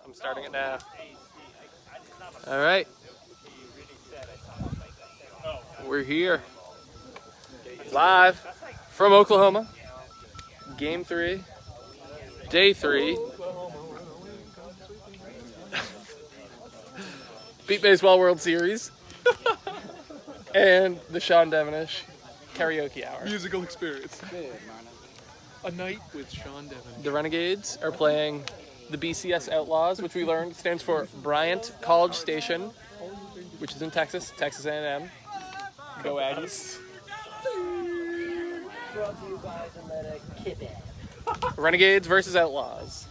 I'm starting it now. All right. We're here. Live from Oklahoma. Game 3. Day 3. Beat Baseball World Series. And the Sean Devonish Karaoke Hour. Musical experience. A night with Sean Devonish. The Renegades are playing the BCS Outlaws, which we learned stands for Bryant College Station, which is in Texas, Texas A&M. Go Aggies. Brought to you by the Kid. Renegades versus Outlaws.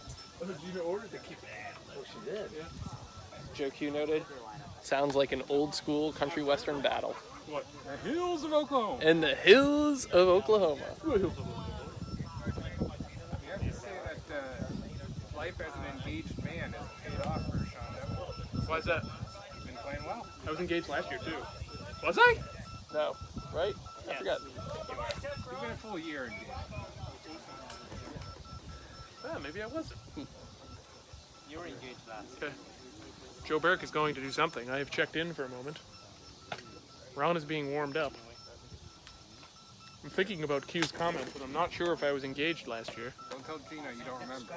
You ordered the keep Oh, she did. Joe Q noted, sounds like an old school country western battle. What? The hills of Oklahoma. In the hills of Oklahoma. We have to say that life as an engaged man has paid off for Sean Devonish. Why's that? He's been playing well. I was engaged last year, too. Was I? No, right? I forgot. You've been a full year engaged. Yeah, maybe I wasn't. You were engaged last. Okay. Joe Burke is going to do something. I have checked in for a moment. Ron is being warmed up. I'm thinking about Q's comment, but I'm not sure if I was engaged last year. Don't tell Gina you don't remember.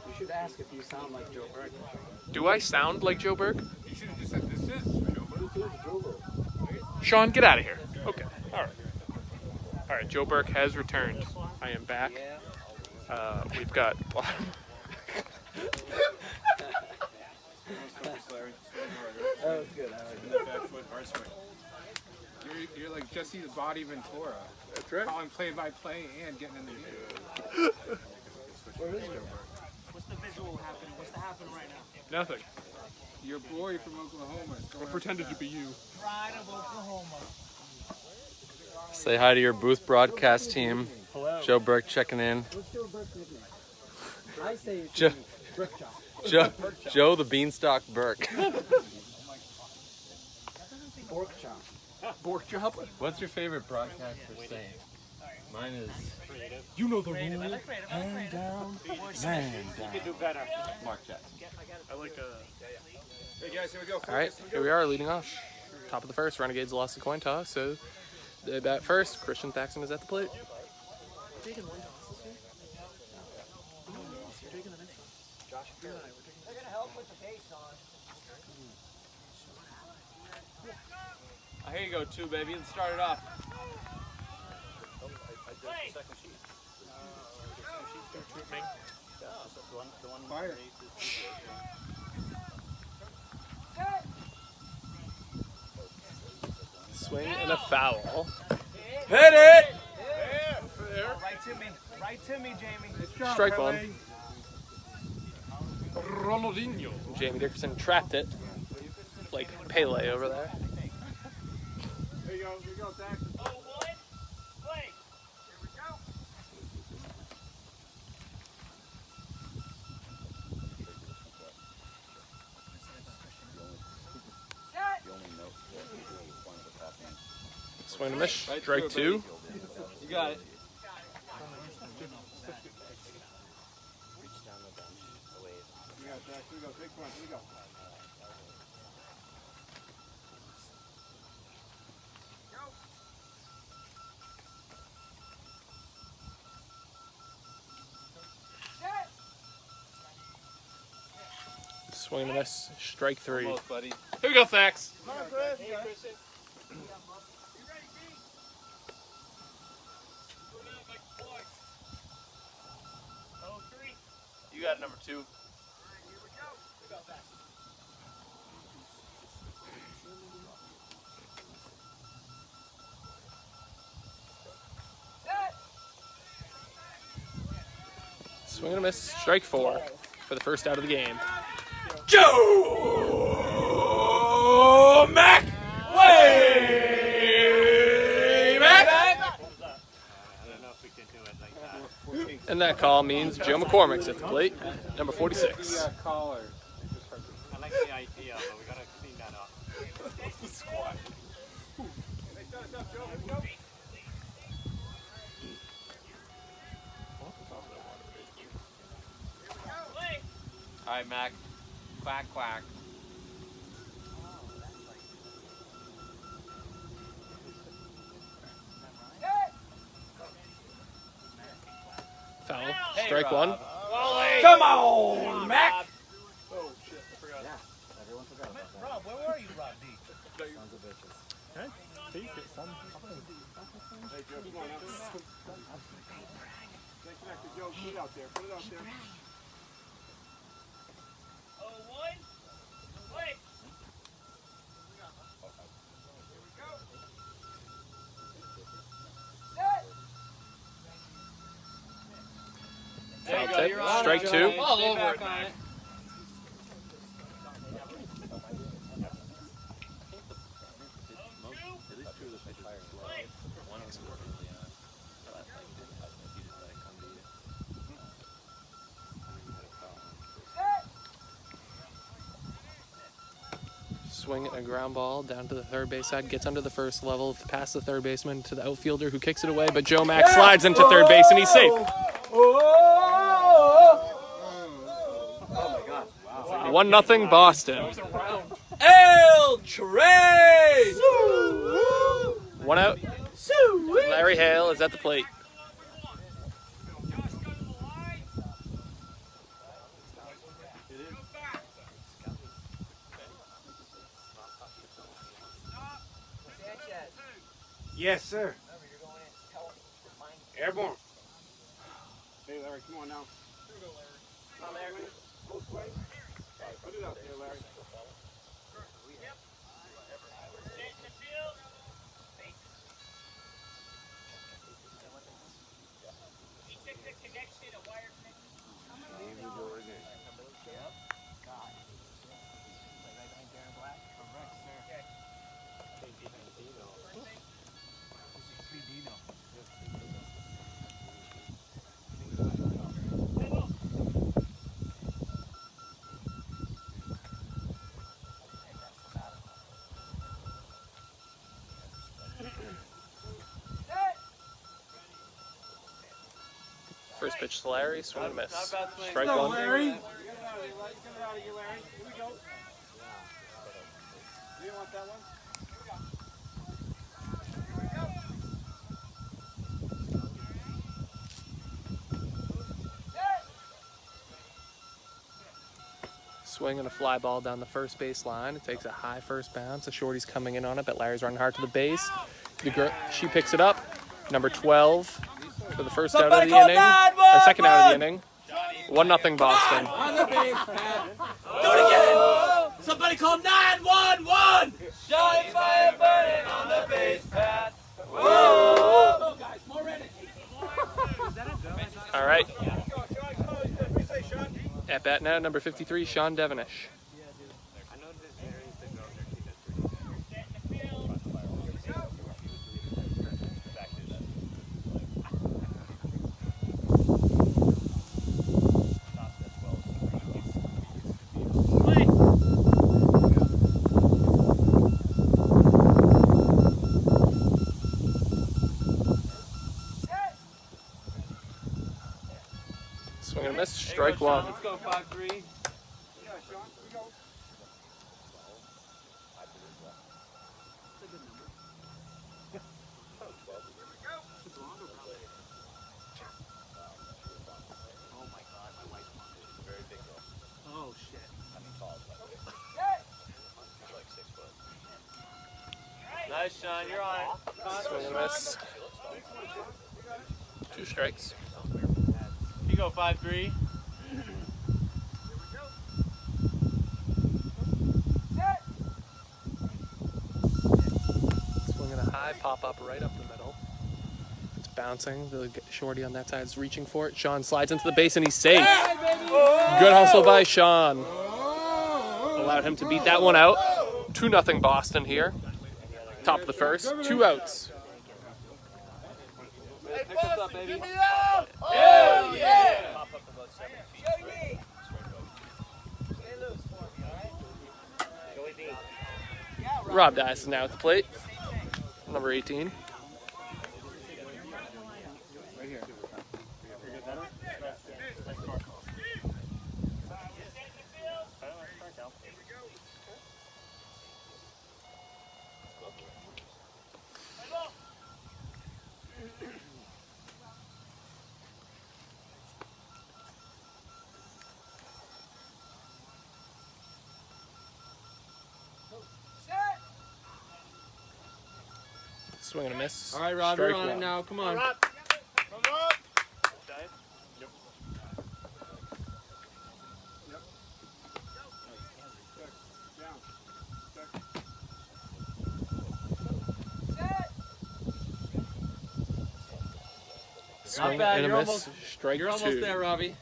You should ask if you sound like Joe Burke. Do I sound like Joe Burke? You should have just said this is Joe Burke. Sean, get out of here. Okay. All right. All right. Joe Burke has returned. I am back. We've got. That was good. You're like Jesse the Body Ventura. That's right. Calling play-by-play and getting in the game. Where is Joe Burke? What's the visual happening? What's happening right now? Nothing. Your boy from Oklahoma is I going pretended to be you. Pride of Oklahoma. Say hi to your booth broadcast team. Hello. Joe Burke checking in. What's Joe Burke's nickname? I say it's Joe, Brick Chop. Joe the Beanstalk Burke. Pork Chop. Bork job. What's your favorite broadcaster saying? Mine is You know the rule. hand down, man down. Mark Jackson. I like Hey guys, here we go. All right, here we are leading off. Top of the first, Renegades lost the coin toss, so they bat first. Christian Thaxton is at the plate. Taking one toss this year? No. You're taking the next one. Josh, you're not. They're going to help with the pace on. Here you go, two, baby. Let's start it off. Fire. Swing and a foul. Hit it! Right to me. Right to me, Jamie. Strike one. Ronaldinho. Jamie Dickerson trapped it like Pele over there. Here you go, Zach. Swing and a miss. Strike two. You got it. Here we go, big one, here we go. Swing and a miss. Strike three. Almost, buddy. Here we go, Thax. You got number two. Swing and a miss. Strike four for the first out of the game. Joe Mac! Way back! And that call means Joe McCormick's at the plate, number 46. Caller. I like the idea, but we got to clean that up. All right, Mac. Quack, quack. Foul. Hey, Strike Rob. one. Come on, Mac. Oh shit! I forgot. Yeah, everyone forgot about that. Rob, where were you, Rob D? Sons of bitches. Hey, take it, son. Hey, Joe, come on out. Get connected, Joe. Put it out there. Put it out there. Foul go, tip. you're on it, Strike Joe. two. Stay All over back it, on Mac. it. Swing a ground ball down to the third base side, gets under the first level, past the third baseman to the outfielder who kicks it away, but Joe Mack slides into third base and he's safe. Oh my god. Wow. 1-0 Boston. El Trade! One out. Larry Hale is at the plate. Yes, sir. Airborne. Hey, Larry, come on now. Put it out there, Larry. First pitch to Larry, swing and a miss. Not bad swing. Strike No, one. Larry. Get it out of here, Larry. Here we go. You didn't want that one? Swing and a fly ball down the first base line. It takes a high first bounce. The shorty's coming in on it, but Larry's running hard to the base. She picks it up. Number 12 for the first out of the inning. Or second out of the inning. 1-0 Boston. On the base, Pat. Do it again. Somebody call 911. Shot fire burning on the base, Pat. Whoa. All right. At bat now, number 53, Sean Devenish. Swing and a miss, strike one. Let's go 5-3. Oh shit. Nice, Sean. You're on it. Swing and a miss. 2 strikes. You go 5-3. Swinging a high pop up right up the middle. It's bouncing. The shorty on that side is reaching for it. Sean slides into the base and he's safe. Good hustle by Sean. Allowed him to beat that one out. 2-0 Boston here. Top of the first. 2 outs. Pick us up, baby. Hell yeah! Rob Dice is now at the plate. Number 18. Right here. Swing and a miss. All right, Rob, Strike you're on one. it now. Come on. Swing bad, and a you're miss. almost- Strike You're two. almost there, Robbie.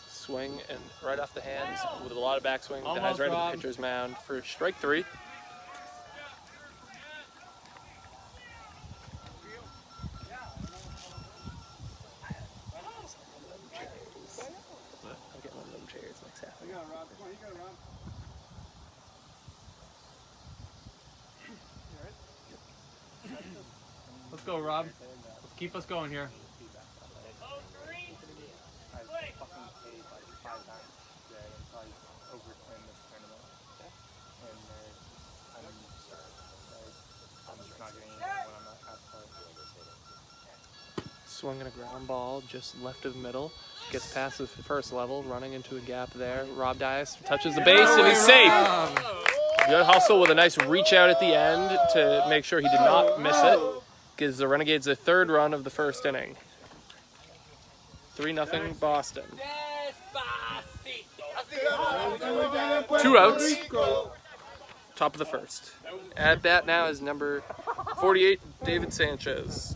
Swing and right off the hands with a lot of backswing. Dies Almost, right at Rob. the pitcher's mound for strike three. I'll get one of them chairs next half. Let's go, Rob. Let's keep us going here. Swinging a ground ball just left of middle. Gets past the first level, running into a gap there. Rob Dias touches the base and he's safe. Good hustle with a nice reach out at the end to make sure he did not miss it. Gives the Renegades the third run of the first inning. 3-0 Boston. 2 outs. Top of the first. At bat now is number 48, David Sanchez.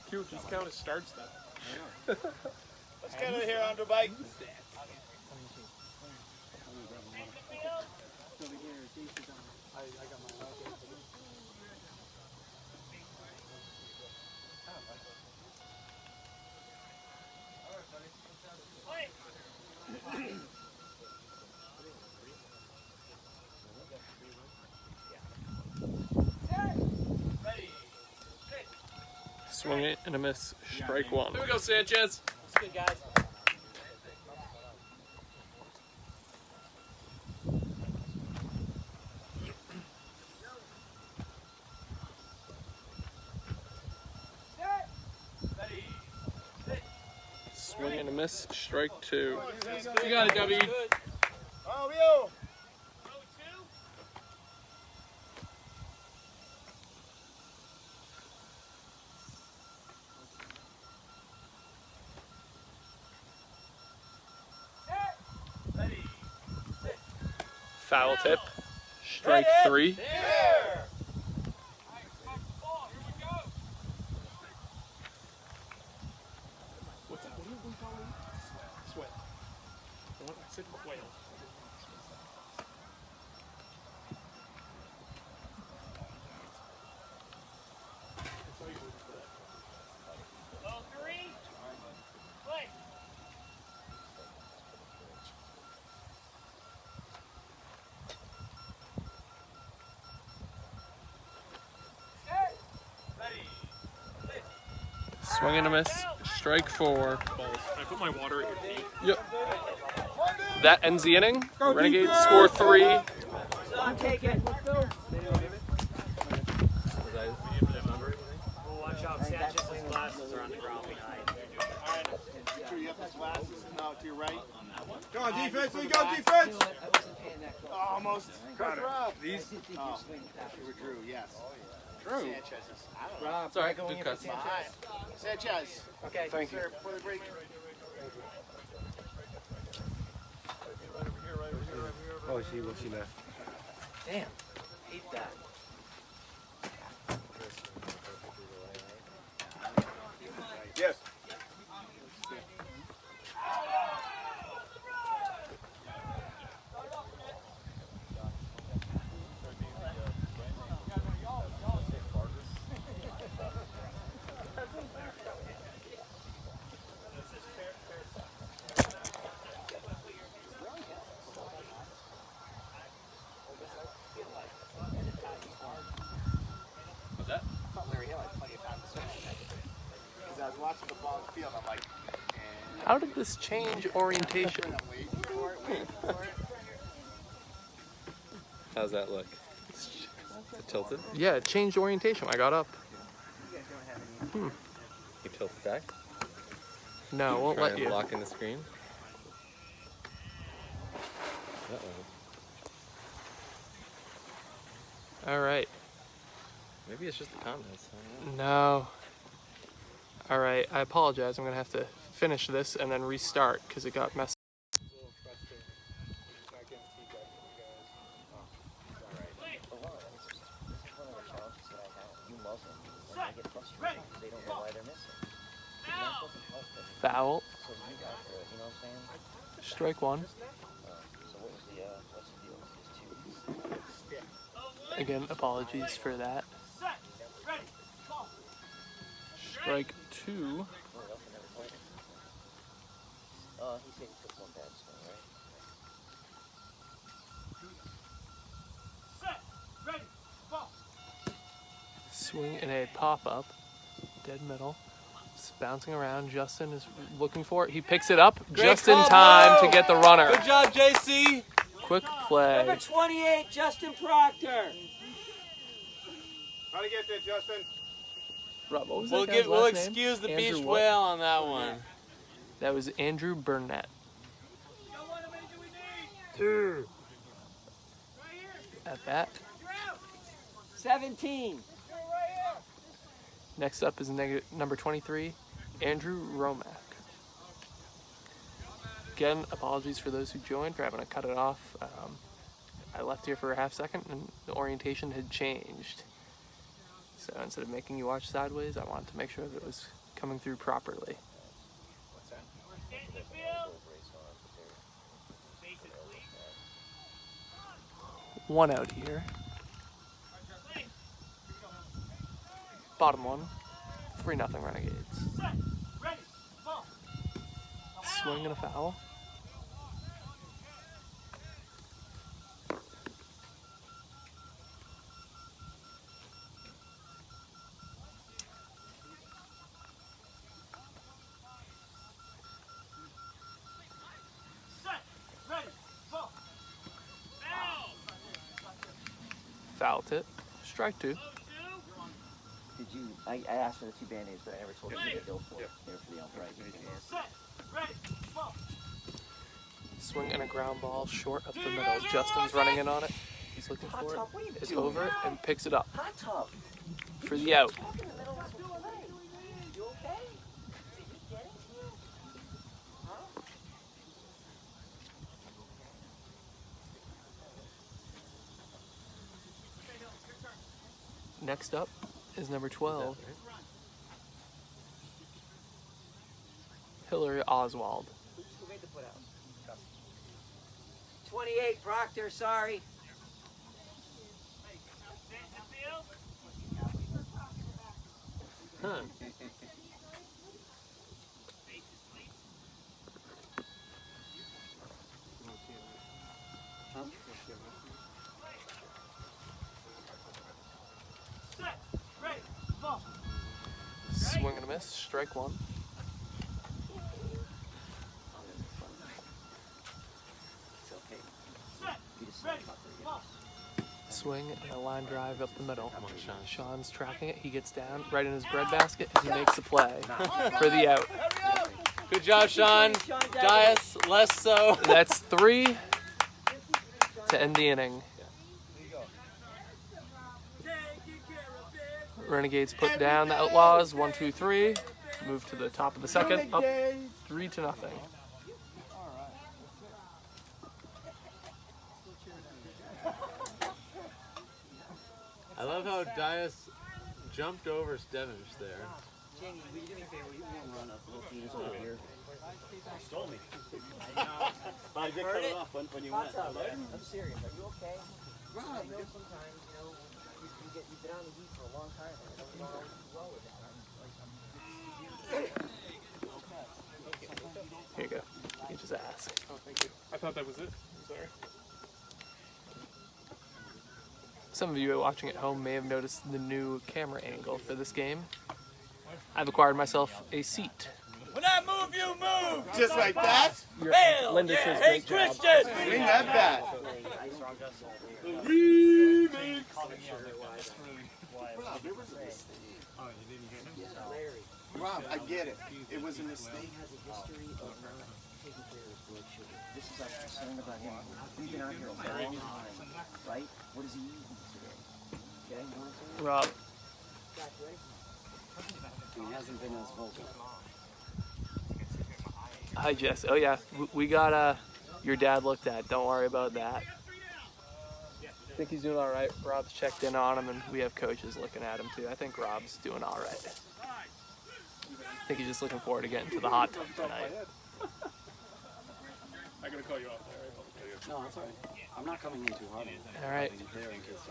Cute, just count as starts then. Let's get out of here, Andrew Bike. Swing it and a miss. Strike one. Here we go, Sanchez. That's good, guys. Swing and a miss. Strike two. You got it, W. Foul tip. Strike three. What's that? What do you call it? Sweat. I said quail. Swing and a miss. Strike four. Balls. Can I put my water at your feet? Yep. That ends the inning. Renegades score 3. I'm taking. Watch out, Sanchez's glasses are on the ground behind. Make sure you have the glasses now to your right. Go on, defense, we go, defense! Almost. Got it. These? Oh, you were Drew, yes. Drew? Sanchez's. Rob, Sorry, going good in cut. for Sanchez. Sanchez. Okay. Thank you. Sir, before the break. Oh, she left. Damn. Hate that. Yes. What's that? How did this change orientation? How's that look? Is it tilted? Yeah, it changed orientation when I got up. You tilt it back? No, won't Try let and you. lock in the screen. Uh-oh. All right. Maybe it's just the comments. I don't know. No. All right, I apologize. I'm gonna have to finish this and then restart because it got messed. It's a little frustrating. Not getting feedback from you guys. Foul. Strike one. Again, apologies for that. Strike two. He said he took one bad swing, right? Swing and a pop-up. Dead middle. It's bouncing around. Justin is looking for it. He picks it up just in time to get the runner. Good job, JC. Quick play. Number 28, Justin Proctor. How to get there, Justin? Rob, what was We'll that guy's last name? excuse the Andrew beach what? whale on that one. That was Andrew Burnett. At bat. 17. Next up is number 23, Andrew Romack. Again, apologies for those who joined for having to cut it off. I left here for a half second and the orientation had changed. So instead of making you watch sideways, I wanted to make sure that it was coming through properly. One out here. Bottom one. 3-0 Renegades. Swing and a foul. Fouled it. Strike two. Did you? I asked for the 2 band-aids, but I never told you to go for it. They were for the upright. Swing and a ground ball short up the middle. Justin's running in on it. He's looking for it. Is over it and picks it up Hot tub. for the out. In the middle of the night. You okay? Did you get it? Huh? Next up is number 12, Hillary Oswald. Who made the put out? 28, Proctor, sorry. Huh. Swing and a miss. Strike one. It's okay. You just said Proctor again. Swing and a line drive up the middle. Sean's tracking it. He gets down right in his breadbasket as he makes the play for the out. Good job, Sean. Dias, less so. That's 3 to end the inning. Renegades put down the Outlaws. 1-2-3. Move to the top of the second. Up 3-0. I love how Dias jumped over Stevens there. Jamie, will you do me a favor? Will you run up little penis over here? Stole me. But I did cut it off when you went. I'm serious. Are you okay? I know sometimes, you've been on the heat for a long time. And you don't always do well with it. Here you go. You just ask. Oh, thank you. I thought that was it. I'm sorry. Some of you watching at home may have noticed the new camera angle for this game. I've acquired myself a seat. When I move, you move! Just like that? Hell Linda yeah. says Hey, great job. Christian! Swing that bat. Rob, I get it. It was a mistake. Taking care of his blood sugar. This is our concern about him. We've been out here a long time, right? What is he eating today? Okay, you know what I'm saying? Rob. He hasn't been as vocal. Hi, Jess. Oh, yeah. We got your dad looked at. Don't worry about that. I think he's doing all right. Rob's checked in on him, and we have coaches looking at him, too. I think Rob's doing all right. I think he's just looking forward to getting to the hot tub tonight. I gotta call you off there. No, that's all right. I'm not coming in too hard. All right. There in case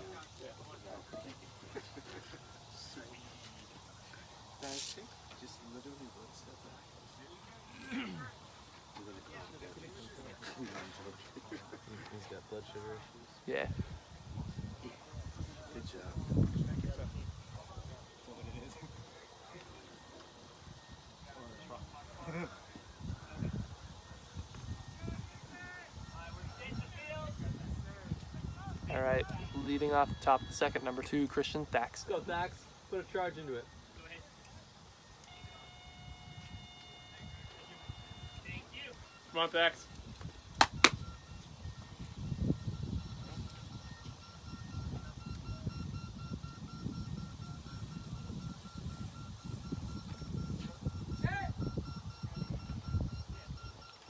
just literally one step back. He's got blood sugar issues. Yeah. Good job. All right. Leading off the top of the second, number 2, Christian Thax. Go, Dax. Put a charge into it. Come on, Thax.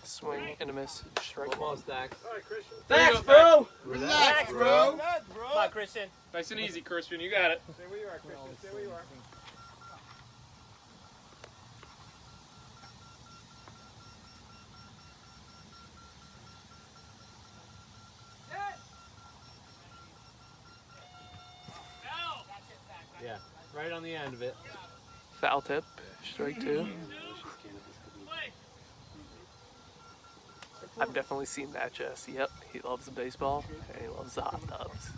Swing and a miss. Strike one. Almost, Dax. Thanks, bro! Relax, bro. Come on, Christian. Nice and easy, Christian. You got it. Stay where you are, Christian. Stay where you are. Yeah, right on the end of it. Foul tip. Strike 2. I've definitely seen that, Jess. Yep, he loves the baseball and he loves the hot tubs.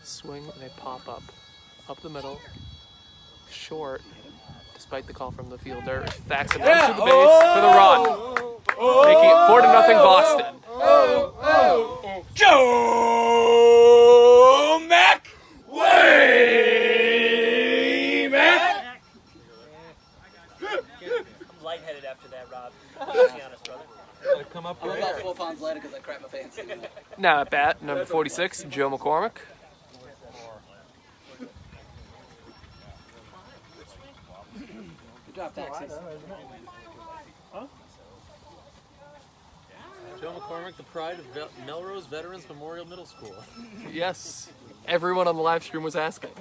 Swing and they pop up. Up the middle. Short, despite the call from the fielder. Thax and runs to the base for the run. Making it 4-0 Boston. Joe Mac! Way Mac! I'm lightheaded after that, Rob. Let's be honest, brother. Come up I'm here. about 4 pounds lighter because I crap my pants. Now at bat, number 46, Joe McCormick. Good job, Taxis. Joe McCormick, the pride of Melrose Veterans Memorial Middle School. Yes, everyone on the live stream was asking.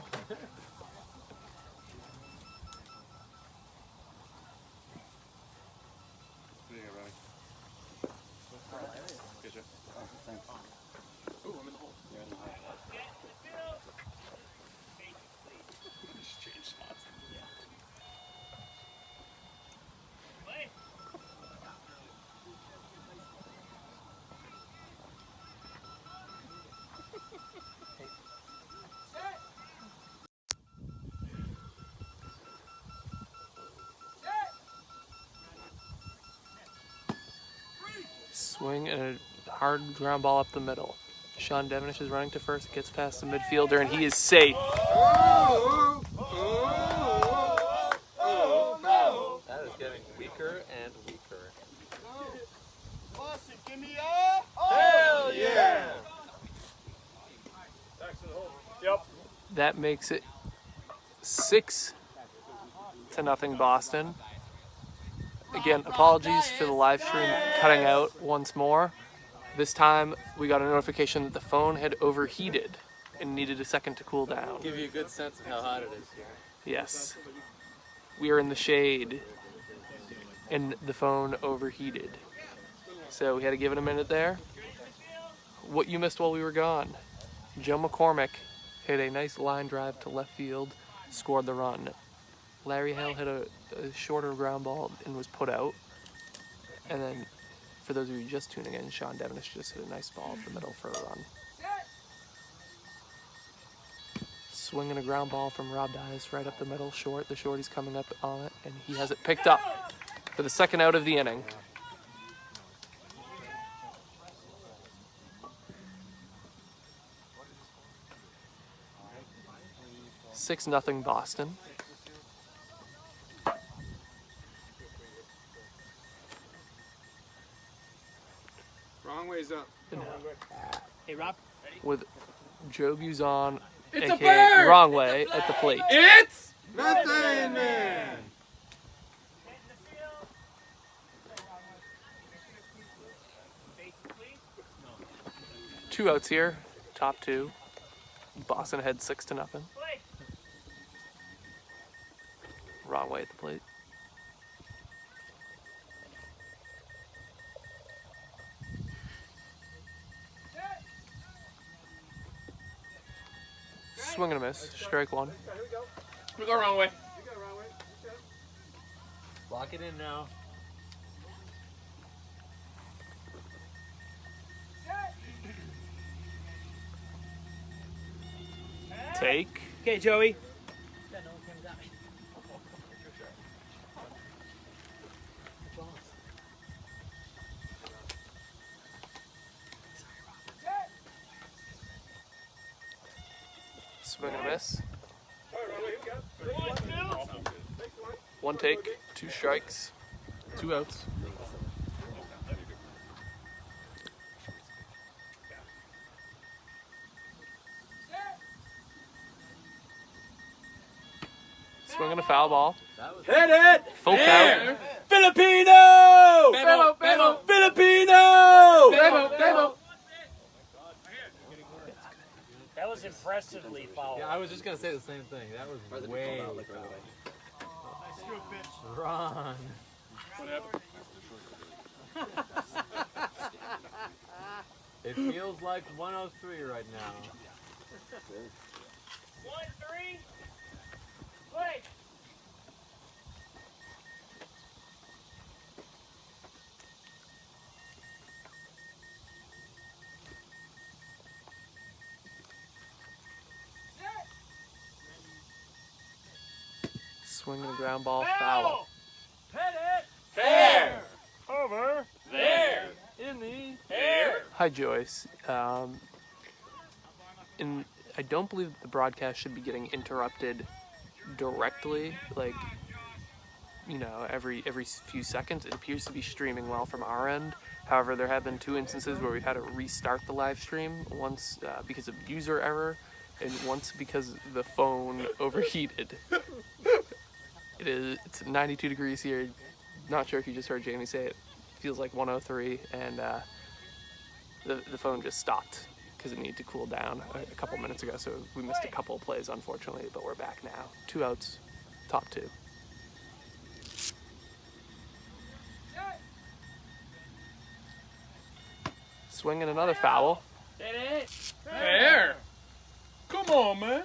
Swing and a hard ground ball up the middle. Sean Devenish is running to first, gets past the midfielder, and he is safe. That is getting weaker and weaker. Boston, give me a... Hell yeah! Yep. That makes it 6-0 Boston. Again, apologies for the live stream cutting out once more. This time we got a notification that the phone had overheated and needed a second to cool down. Give you a good sense of how hot it is here. Yes. We are in the shade and the phone overheated. So we had to give it a minute there. What you missed while we were gone. Joe McCormick hit a nice line drive to left field, scored the run. Larry Hale hit a shorter ground ball and was put out. And then, for those of you just tuning in, Sean Devenish just hit a nice ball up the middle for a run. Swinging a ground ball from Rob Dyes right up the middle, short. The shorty's coming up on it, and he has it picked up for the second out of the inning. Six nothing Boston. Wrong ways up. Hey, Rob. With Joe Buzon, It's a aka bird! Wrong Way, at the plate. It's Methane Man! Two outs here, top two. Boston ahead 6-0. Wrong Way at the plate. Swing and a miss. Strike one. we go wrong way. Lock it in now. Take. Okay, Joey. Swing and a miss. One take, two strikes, two outs. Swinging a foul ball. Hit it! Full count. Filipino! Bebo! Filipino! Bebo! That was impressively foul. Yeah, I was just gonna say the same thing. That was way wrong. It feels like 103 right now. 1-3. Play. Swinging a ground ball, foul. Hit it. Fair! Over. There! In the Air! Hi, Joyce. And I don't believe that the broadcast should be getting interrupted directly, like, you know, every few seconds. It appears to be streaming well from our end. However, there have been two instances where we've had to restart the live stream, once because of user error, and once because the phone overheated. It's 92 degrees here. Not sure if you just heard Jamie say it. Feels like 103, and the phone just stopped because it needed to cool down a couple minutes ago, so we missed a couple of plays, unfortunately, but we're back now. Two outs, top two. Swinging another foul. Hit it. Fair! Come on, man.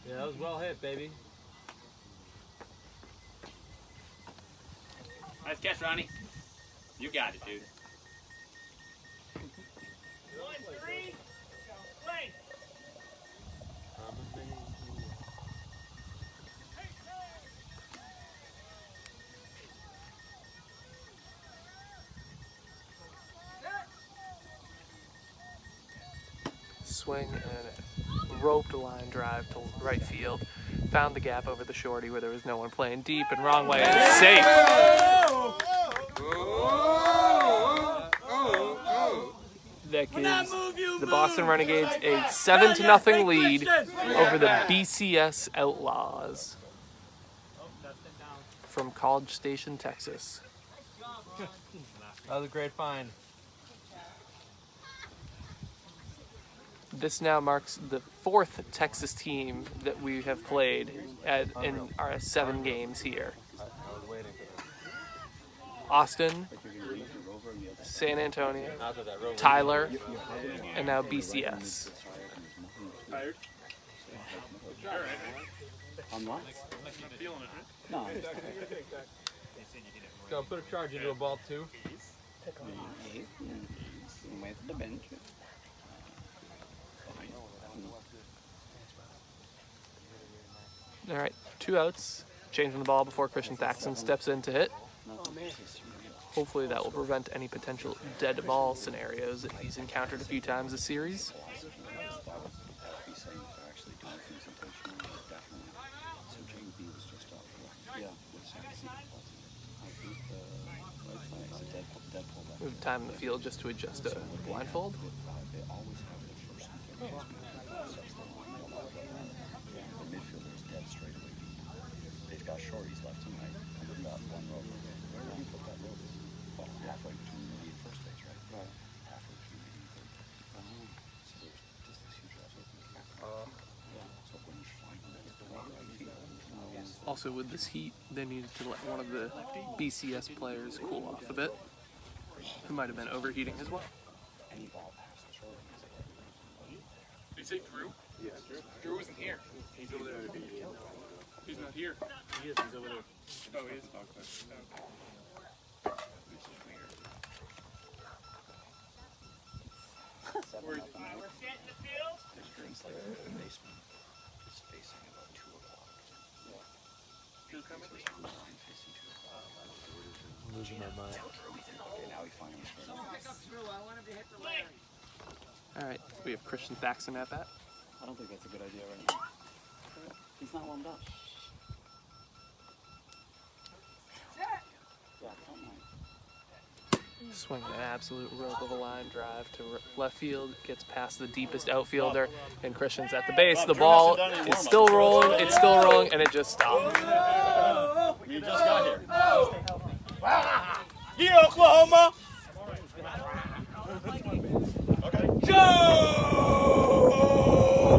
Yeah, that was well hit, baby. Nice catch, Ronnie. You got it, dude. 1-3. Play. Swing and roped line drive to right field. Found the gap over the shorty where there was no one playing deep, and Wrong Way is safe. That gives the Boston Renegades a 7-0 lead over the BCS Outlaws from College Station, Texas. That was a great find. This now marks the fourth Texas team that we have played in our 7 games here. I was waiting for that. Austin, San Antonio, After that road. Tyler, and now BCS. Tired? On what? I'm feeling it, right? No. Go put a charge into a ball too. All right, 2 outs. Changing the ball before Christian Thaxton steps in to hit. Hopefully that will prevent any potential dead ball scenarios that he's encountered a few times this series. Move time in the field just to adjust a blindfold. They've got shorties left and right. And they've got one rover. Where did he put that rover? Well, halfway between the and first base, right? Right. Halfway between the and third. So there's just this huge gap. So when you find that, Also with this heat, they needed to let one of the BCS players cool off a bit. Who might have been overheating as well. any ball past the short. Did you say Drew? Yeah, Drew isn't here. He's over there. He's not here. He is. He's over there. Oh, he is. Okay. Where is he? There's drinks like in the basement. It's facing about 2 o'clock. Drew coming? Facing 2 o'clock. I'm losing my mind. Okay, now he finally started. All right, we have Christian Thaxton at bat. I don't think that's a good idea right now. He's not warmed up. Yeah, come on. Swinging an absolute rope of a line drive to left field, gets past the deepest outfielder, and Christian's at the base. The ball is still rolling, it's still rolling, and it just stopped. You just got here. Yeah, Oklahoma! Joe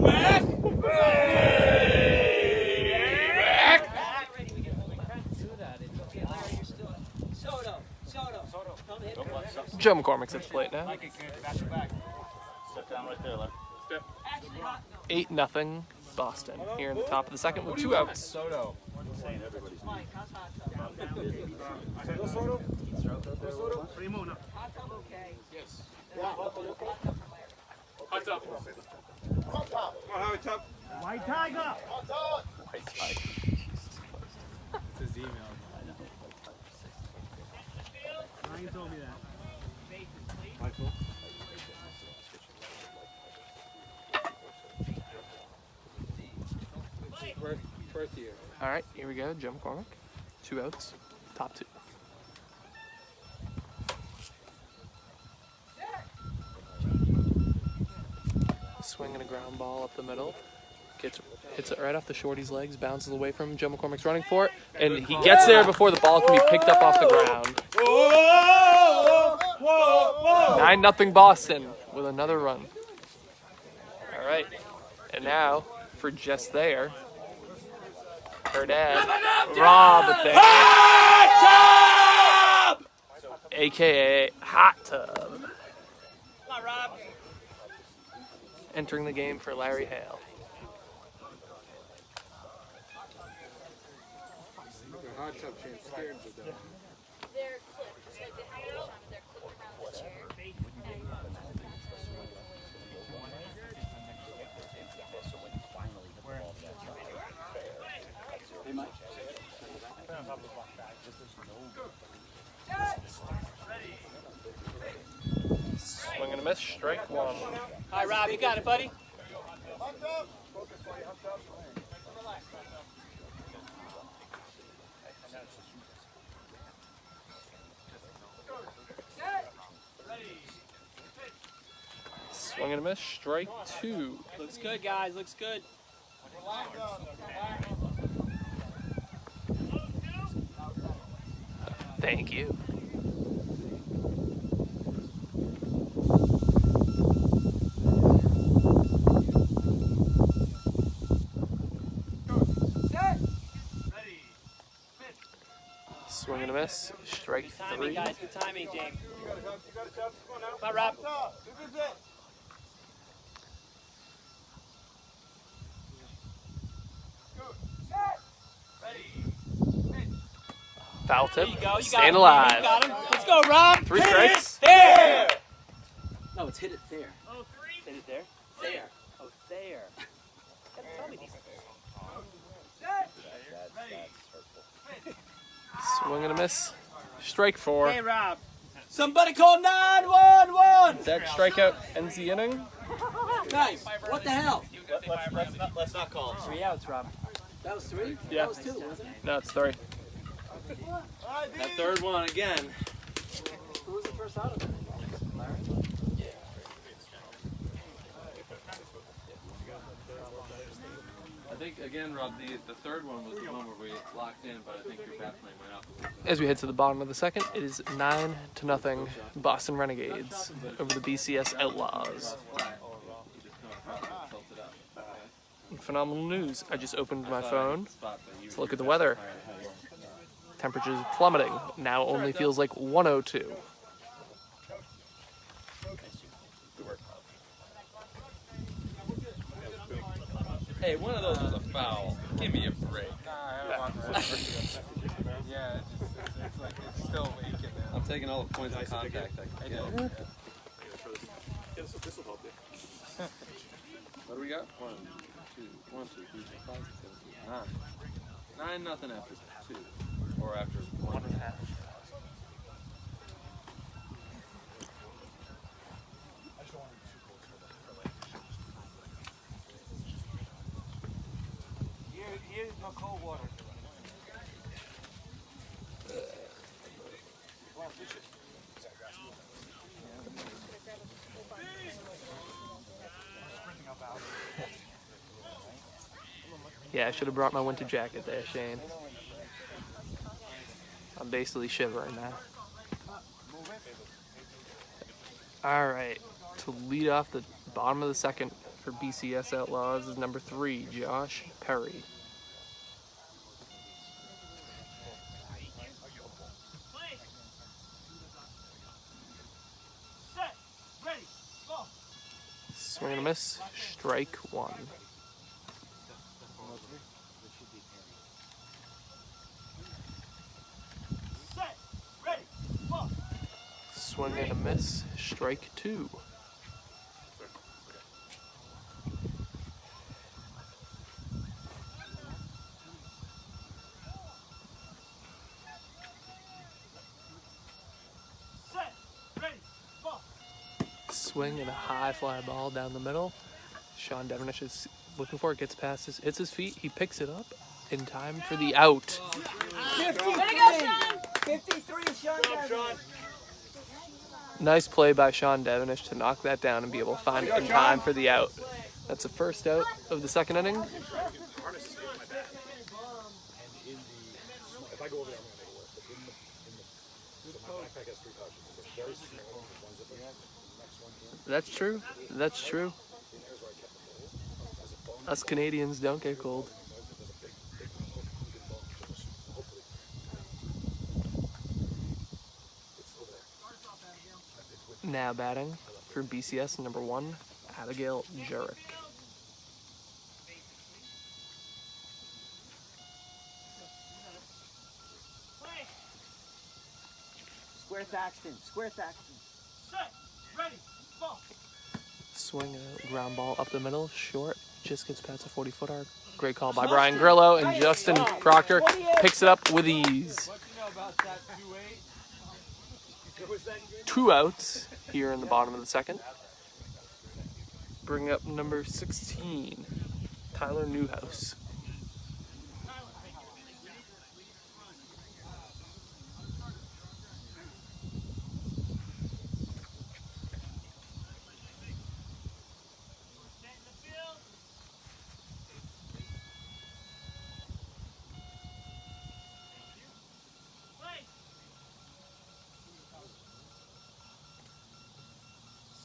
Mack! Joe McCormick's at the plate now. Step down right there, Larry. 8-0 Boston here in the top of the second with 2 outs. Soto. Saying everybody's Yes. Hot tub. Come on, Howie Tubb. White Tiger! white tie. It's his email. Ryan told me that. First year. All right, here we go. Joe McCormick, 2 outs, top 2. Swinging a ground ball up the middle. Hits it right off the shorty's legs, bounces away from him. Joe McCormick's running for it, and he gets there before the ball can be picked up off the ground. 9-0 Boston with another run. All right, and now for just there, her dad, Rob there, aka Hot Tub, entering the game for Larry Hale. The hot tub chain scared me though. They're clipped, like they have it on, they're clipped around the chair. Swing and a miss, strike 1. All right, Rob, you got it, buddy. Swing and a miss, strike 2. Looks good, guys. Looks good. Thank you. Swing and a miss, strike Good timing, 3. guys. Good timing, James. You got a tub. Come on now. Come on, Rob. This is it. Foul tip. There you go. You Staying got alive. him. You got him. Let's go, Rob. 3 strikes. There. No, it's hit it there. Oh, 3. Hit it there? There. Oh, there. Tell me these things. Swing and a miss. Strike 4. Hey, Rob. Somebody call 911. That strikeout ends the inning. Guys, what the hell? Let's not call. 3 outs, Rob. That was 3? Yeah. That was 2, wasn't it? No, it's 3. That third one again. Who was the first out of it? Larry? I think again, Rob, the third one was the one where we locked in, but I think your bat plane went out. As we head to the bottom of the second, it is 9-0 Boston Renegades over the BCS Outlaws. Phenomenal news. I just opened my phone to look at the weather. Temperatures plummeting. Now only feels like 102. Hey, one of those was a foul. Give me a break. Yeah, it's like it's still weak in there. I'm taking all the points of contact I can get. What do we got? 1, 2, 3, 4, 5, 6, 7, 8, 9. 9-0 after 2. Or after 1.5. Here's no cold water. Yeah, I should have brought my winter jacket there, Shane. I'm basically shivering now. Alright, to lead off the bottom of the second for BCS Outlaws is number 3, Josh Perry. Set. Ready. Go. Swing and a miss, strike 1. Set. Ready. Go. Swing and a miss, strike 2. Set. Ready. Go. Swing and a high fly ball down the middle. Sean Devenish is looking for it, gets past his, hits his feet, he picks it up in time for the out. 53, Sean Devin. Nice play by Sean Devenish to knock that down and be able to find it in time for the out. That's the first out of the second inning. If I go over there, I'm gonna make it work. But my backpack has 3 pouches. It's very small. The ones that we have, the next one here. That's true. That's true. Us Canadians don't get cold. Now batting for BCS number 1, Abigail Jurek. Square Thaxton. Square Thaxton. Set. Ready. Go. Swing a ground ball up the middle, short, just gets past the 40-footer. Great call by Brian Grillo, and Justin Proctor picks it up with ease. What you know about that 2-8? 2 outs here in the bottom of the second. Bring up number 16, Tyler Newhouse.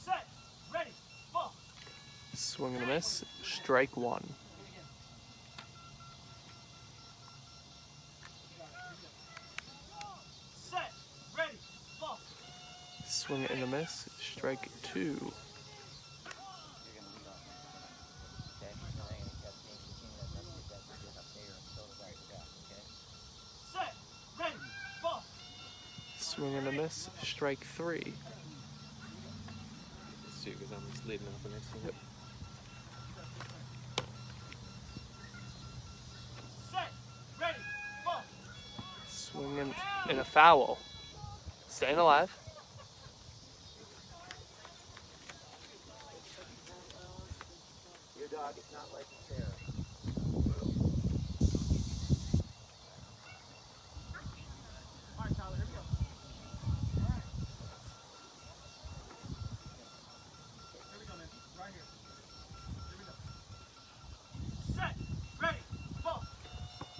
Set. Ready. Go. Swing and a miss, strike 1. Set. Ready. Go. Swing and a miss, strike 2. Set. Ready. Swing and a miss. Strike 3. Let's see, because I'm just leading off the next one. Yep. Swing and a foul. Staying alive. Your dog is not like a terror.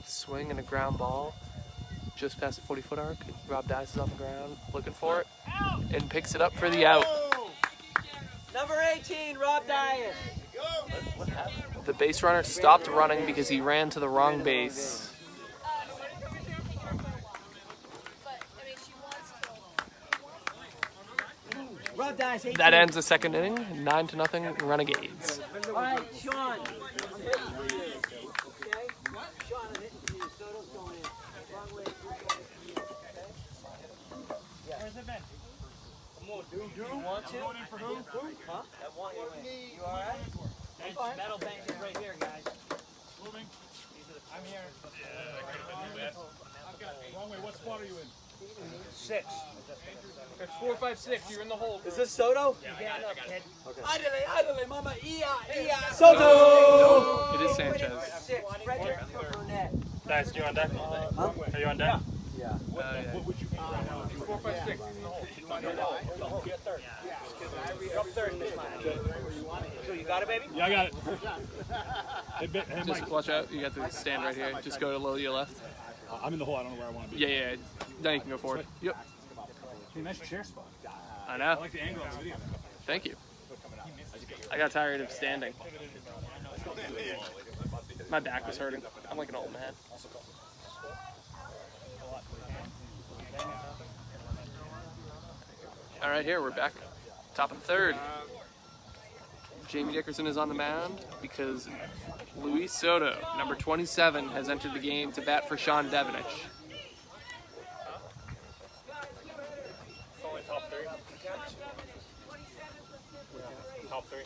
Swing and a ground ball. Just past the 40-foot arc. Rob Dice is on the ground looking for it. And picks it up for the out. Number 18, Rob Dias. The base runner stopped running because he ran to the wrong base. Rob Dias, 18. That ends the second inning. 9-0 Renegades. All right, Sean. I'm hitting for you. Okay? Sean, I'm hitting for you. Soto's going in. Wrong way. Okay? Yeah. Where's it been? Do you want to? Huh? I want you in. You all right? It's metal bank is right here, guys. Moving. I'm here. I've got wrong way. What spot are you in? 6. That's 4, 5, 6. You're in the hole. Is this Soto? Yeah, I got it. Idle, mama. Soto! It is Sanchez. 6. Frederick Burnett. Dice, you on deck? Huh? Are you on deck? Yeah. What would you be right now? 4, 5, 6. He's in the hole. You're third. You're up third in this line. So you got it, baby? Yeah, I got it. Just watch out. You got the stand right here. Just go a little to your left. I'm in the hole. I don't know where I want to be. Yeah. Now you can go forward. Yep. Hey, nice chair spot. I know. I like the angle on the video. Thank you. I got tired of standing. My back was hurting. I'm like an old man. All right, here we're back. Top of the third. Jamie Dickerson is on the mound because Luis Soto, number 27, has entered the game to bat for Sean Devenich. Only top 3. Top 3.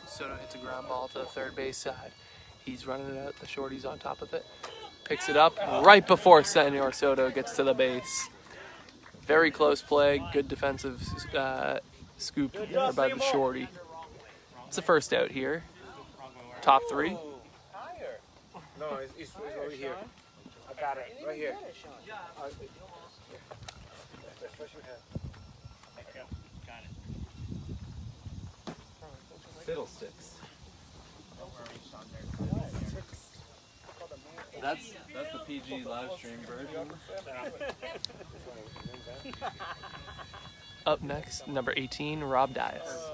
Soto hits a ground ball to the third base side. He's running it out. The shorty's on top of it. Picks it up right before Senor Soto gets to the base. Very close play. Good defensive scoop there by the shorty. It's the first out here. Top 3. No, it's over here. I got it. Right here. Fiddlesticks. That's the PG live stream version. Up next, number 18, Rob Dias.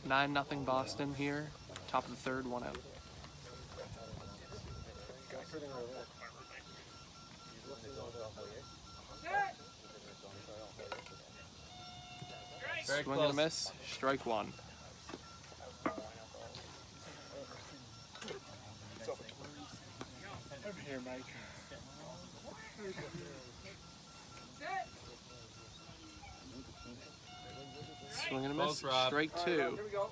9-0 Boston here. Top of the third, 1 out. Very Swing close. and a miss. Strike 1. Over here, Mike. Swing and a miss. Close, Rob. Strike 2. Here we go.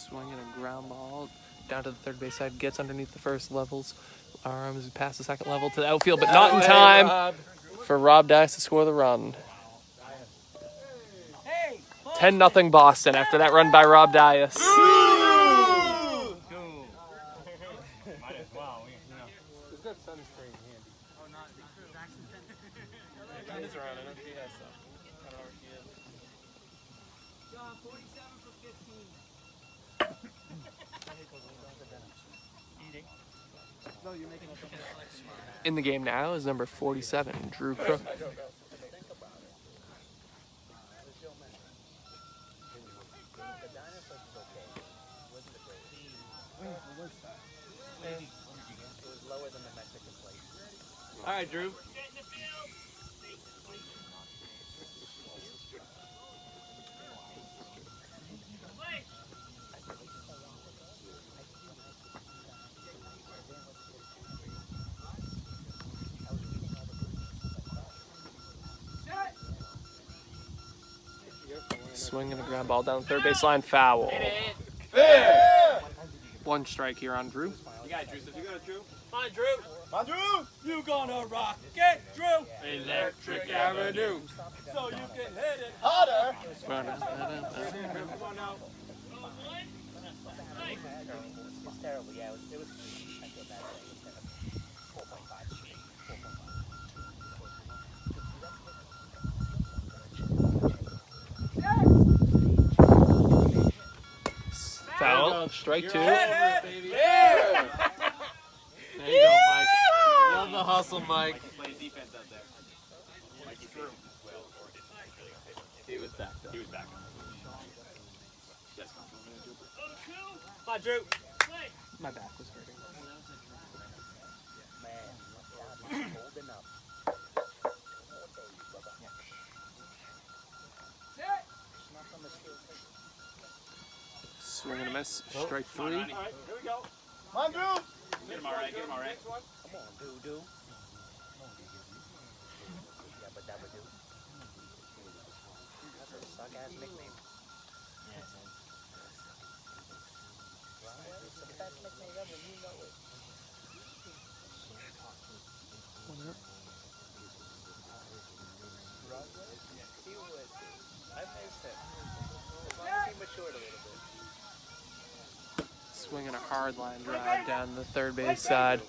Swing and a ground ball down to the third base side. Gets underneath the first levels. Arms past the second level to the outfield, but not in time for Rob Dice to score the run. 10-0 Boston after that run by Rob Dias. In the game now is number 47, Drew Crook. All right, Drew. Swinging a ground ball down the third baseline, foul. One strike here on Drew. You got it, Drew. You got it, Drew. Come on, Drew. Come on, Drew! You gonna rock it, Drew. Electric Avenue. So you can hit it Harder! Come on now. It's terrible, yeah. It was I feel bad saying it's terrible. 4.5. Foul, strike two. There you go, Mike. Love the hustle, Mike. Play defense out there. He was back up. He was back. Come on, Drew. My back was hurting. Man, holding up. Swing and a miss, strike three. All right, here we go. Come on, Drew! Get him all right. Get him all right. Come on, do. Yeah, but that would do. That's a suck-ass nickname. Yes. It's the best nickname ever, you know it. He would. I faced him. As long as he matured a little bit. Swinging a hard line drive down the third base side.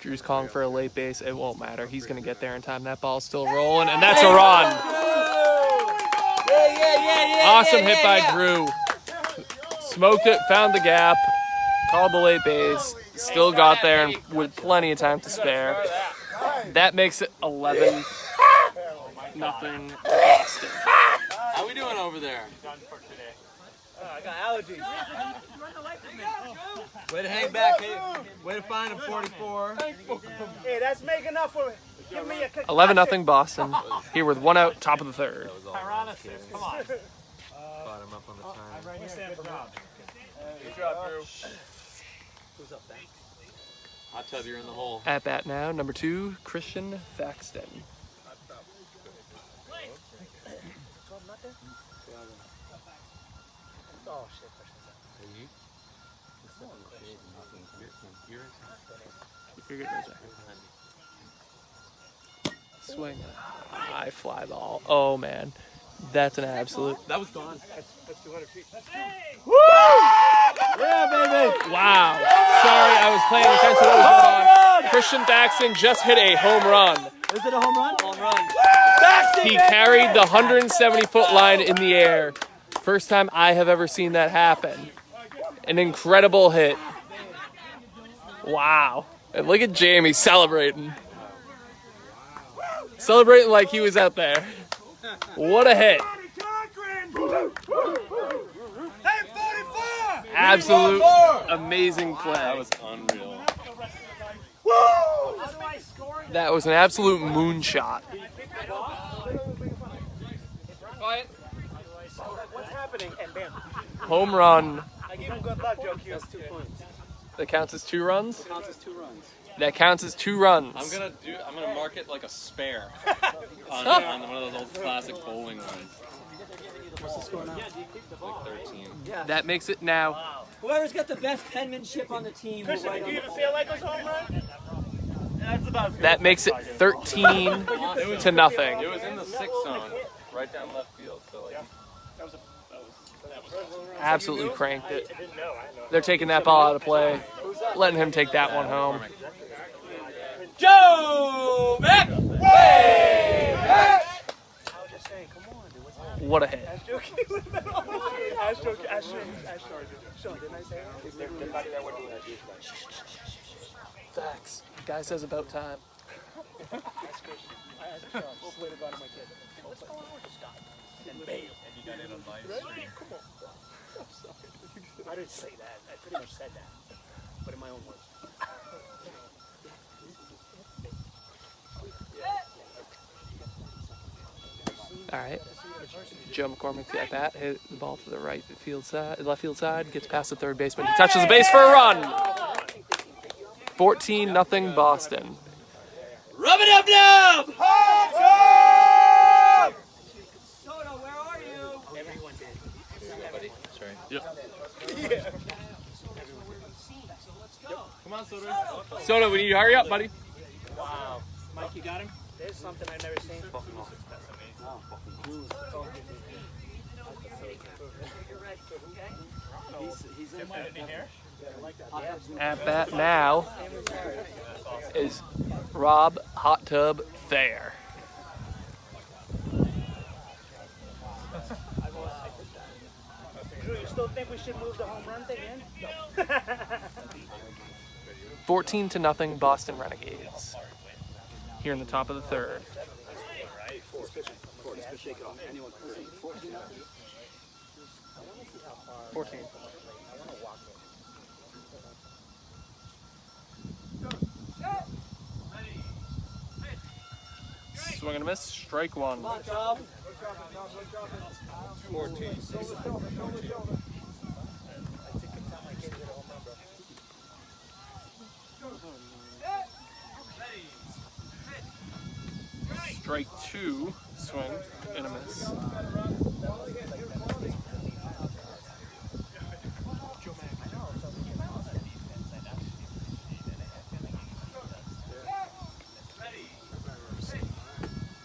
Drew's calling for a late base. It won't matter. He's going to get there in time. That ball's still rolling, and that's a run. Awesome hit by Drew. Smoked it, found the gap, called the late base, still got there and with plenty of time to spare. That makes it 11-0 Boston. How we doing over there? I got allergies. Way to hang back. Hey, way to find him, 44. Hey, that's making up for it. Give me a 11-0 Boston. Here with one out, top of the third. Tyrannosaurus. Come on. Brought him up on the time. Good job. Good job, Drew. Who's up back? Hot tub, you're in the hole. At bat now, number 2, Christian Thaxton. Oh, shit. You're good, Jose. Swing. High fly ball. Oh, man. That's an absolute. That was gone. That's 200 feet. Woo! Yeah, baby. Wow. Sorry, I was playing attention. That was on. Christian Thaxton just hit a home run. Is it a home run? Home run. He carried the 170-foot line in the air. First time I have ever seen that happen. An incredible hit. Wow. And look at Jamie celebrating. Celebrating like he was out there. What a hit. Absolute amazing play. That was unreal. That was an absolute moonshot. What's happening? And bam. Home run. I gave him good luck, Joe Q. That's 2 points. That counts as 2 runs? Counts as 2 runs. That counts as 2 runs. I'm gonna mark it like a spare on one of those old classic bowling ones. What's the score now? Like 13. That makes it now. Whoever's got the best penmanship on the team will Christian, write do on you the even feel like it was home run? That's about good. That makes it 13 to nothing. It was in the 6th zone, right down left field. So like, Absolutely cranked it. They're taking that ball out of play, letting him take that one home. Joe Beck! I was just saying, come on, dude. What's happening? What a hit. Ash Charger. Sean, didn't I say it? Facts. Guy says about time. I asked Sean, both way to bottom my kid. What's going on with this guy? And then bam. And you got in on live stream. Come on. I'm sorry. I didn't say that. I pretty much said that. But in my own words. All right. Joe McCormick at bat, hit the ball to the right field side, left field side, gets past the third baseman. He touches the base for a run. 14-0 Boston. Rub it up now! Soda, where are you? Everyone did. Sorry. Yep. Come on, Soda. Soda, we need you to hurry up, buddy. Wow. Mike, you got him? There's something I've never seen. He's in there. At bat now is Rob Hot Tub Thayer. Drew, you still think we should move the home run thing in? No. 14-0 Boston Renegades. Here in the top of the third. 14. Swing and a miss. Strike one. 14. Strike two. Swing and a miss.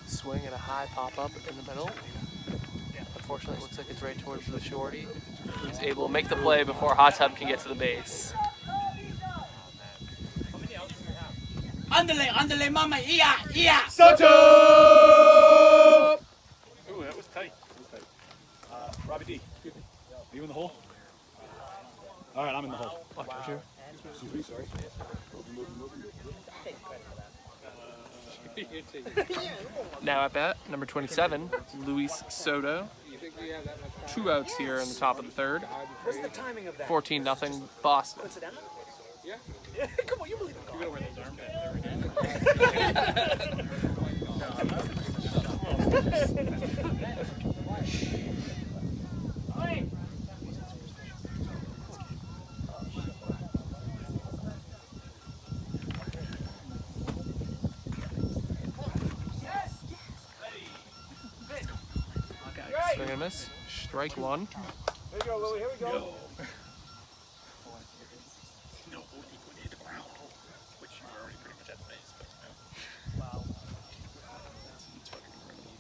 Swing and a high pop-up in the middle. Unfortunately, it looks like it's right towards the shorty, who's able to make the play before Hot Tub can get to the base. Andale, mama, yeah. Soto! Ooh, that was tight. Robbie D, are you in the hole? All right, I'm in the hole. Excuse me, sorry. Now at bat, number 27, Luis Soto. 2 outs here in the top of the third. What's the timing of that? 14-0 Boston. Coincidental? Yeah. Come on, you believe in God. You gotta wear those armbands every day. Swing and a miss. Strike one. Here we go, Louie. Here we go. No, when you hit the ground, which you were already pretty much at the base, but no. Wow. It's fucking incredible.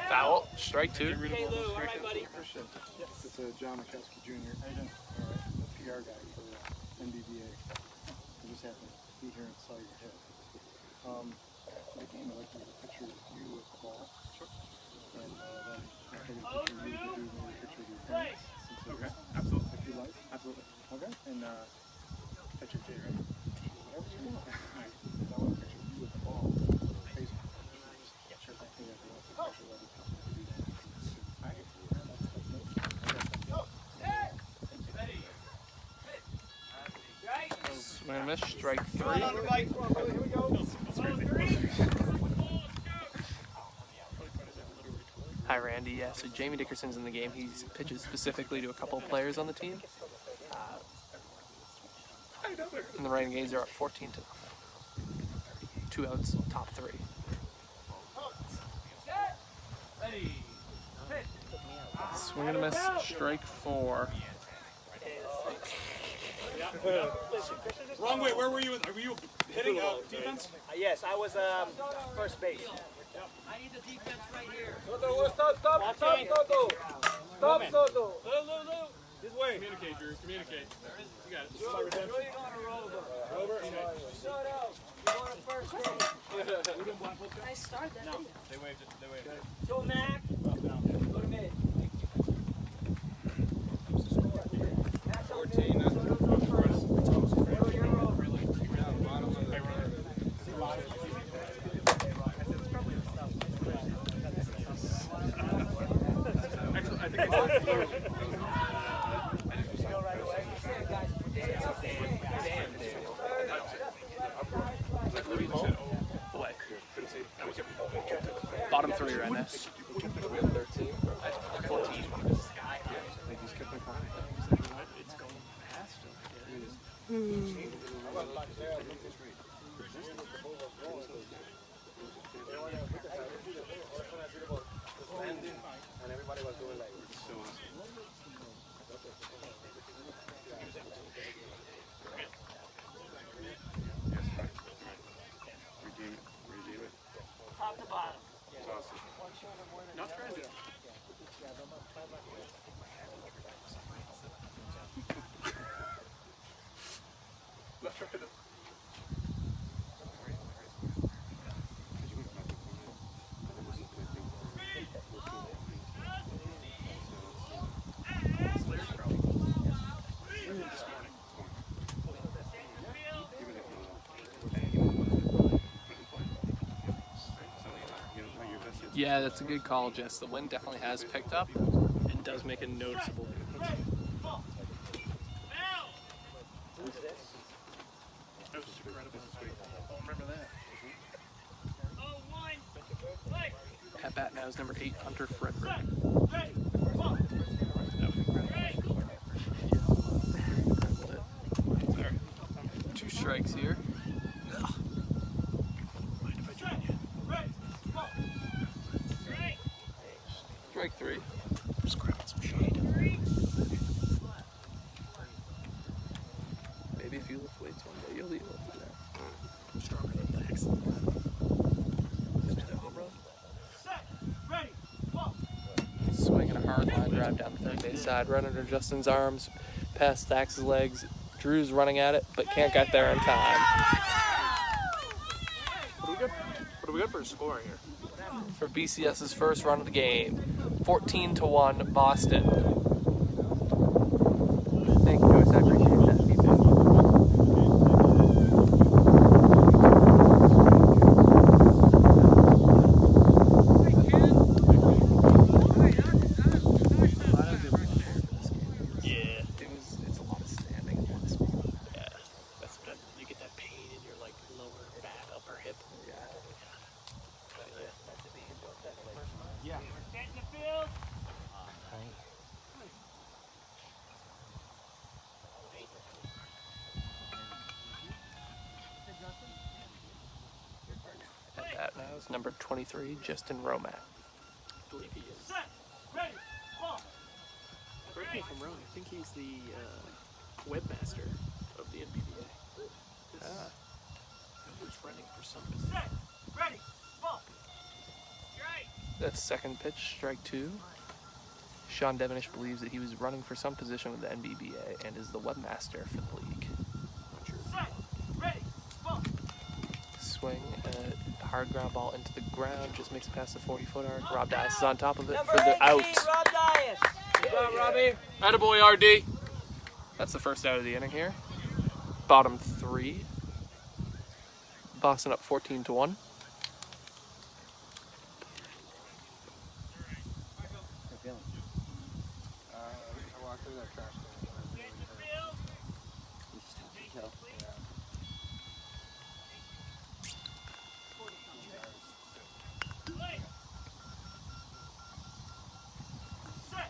Foul. Strike two. Hey, Lou, all right, buddy. It's John McCaskey Jr. PR guy for NBBA. I just happened to be here and saw your head. For the game, I'd like to get a picture of you with the ball. Sure. And then after I get a picture of you, you do maybe a picture of your parents. Okay, absolutely. If you like. Absolutely. Okay. And catch your favorite. Whatever you want. Alright. I want a picture of you with the ball. Facebook. Yeah, sure. I think I'd like to picture of every couple to do that. Alright. Swing and a miss. Strike three. Here we go. Hi, Randy. Yeah, so Jamie Dickerson's in the game. He pitches specifically to a couple of players on the team. And the Renegades are up 14-0. 2 outs, top three. Swing and a miss. Strike four. Wrong way, where were you? Were you hitting defense? Yes, I was first base. I need the defense right here. Stop, Soto. Stop, Soto. This way. Communicate, Drew. Communicate. You got it. Over. Where are you going to roll them? Over. Soto, you want I started that video. They waved it. They waved it. Go, Mac. Go to mid. 14. Away. Bottom three right now. 13. 14. And everybody was doing like so. Redeem it. Top to bottom. Awesome. Not trying to. Not trying to. Yeah, that's a good call, Jess. The wind definitely has picked up and does make a noticeable difference. That was incredible. Remember that. At bat now is number 8, Hunter Frederick. Two strikes here. Strike 3. Just grabbing some shade. Maybe if you lift weights one day, you'll eat one there. Stronger than Dax. Swinging a hard line drive down the third base side, right under Justin's arms, past Dax's legs. Drew's running at it, but can't get there in time. What do we got for a score here? For BCS's first run of the game, 14-1 Boston. Thank you, Joyce. I appreciate that. It's a lot of standing in one sport. Yeah, that's good. You get that pain in your like lower back, upper hip. Yeah. Get in the field. At that now is number 23, Justin Romack. I believe he is. Set. Ready. Ball. Correct me if I'm wrong. I think he's the webmaster of the NBBA. Ah. He was running for some. Set. Ready. Ball. Strike. That's second pitch, strike 2. Sean Devenish believes that he was running for some position with the NBBA and is the webmaster for the league. Set. Ready. Ball. Swing a hard ground ball into the ground, just makes it past the 40-foot arc. Rob Dias is on top of it for the out. Rob Dias. Good job, Robbie. Attaboy, RD. That's the first out of the inning here. Bottom 3. Boston up 14-1. I walked through that trash can. You just have to tell. Set.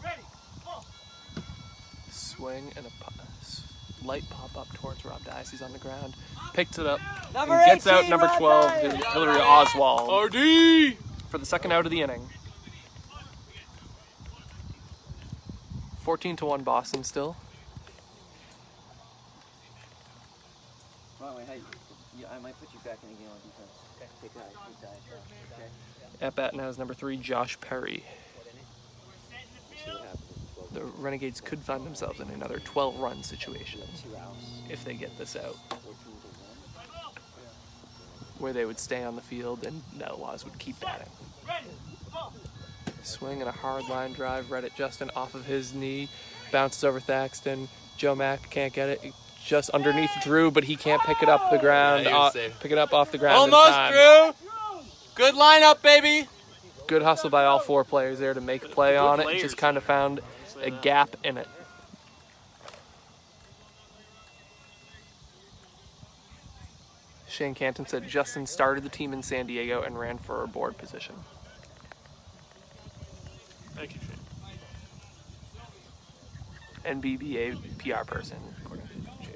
Ready. Ball. Swing and a light pop up towards Rob Dias. He's on the ground. Picks it up Number and gets out 18, number Rob 12, Dias. Hillary Oswald, RD. for the second out of the inning. 14-1 Boston still. Well, wait, hey, yeah, I might put you back in the game on defense. Okay. Take Dias out. Okay. At bat now is number 3, Josh Perry. See what happens with 12. The Renegades could find themselves in another 12-run situation 2 outs. if they get this out. 14-1. where they would stay on the field and the Outlaws would keep batting. Swing and a hard line drive right at Justin off of his knee. Bounces over Thaxton. Joe Mack can't get it. Just underneath Drew, but he can't pick it up the ground. Pick it up off the ground. Almost, Drew! Good lineup, baby! Good hustle by all 4 players there to make a play on it. Just kind of found a gap in it. Shane Canton said Justin started the team in San Diego and ran for a board position. Thank you, Shane. NBBA PR person, according to JJ.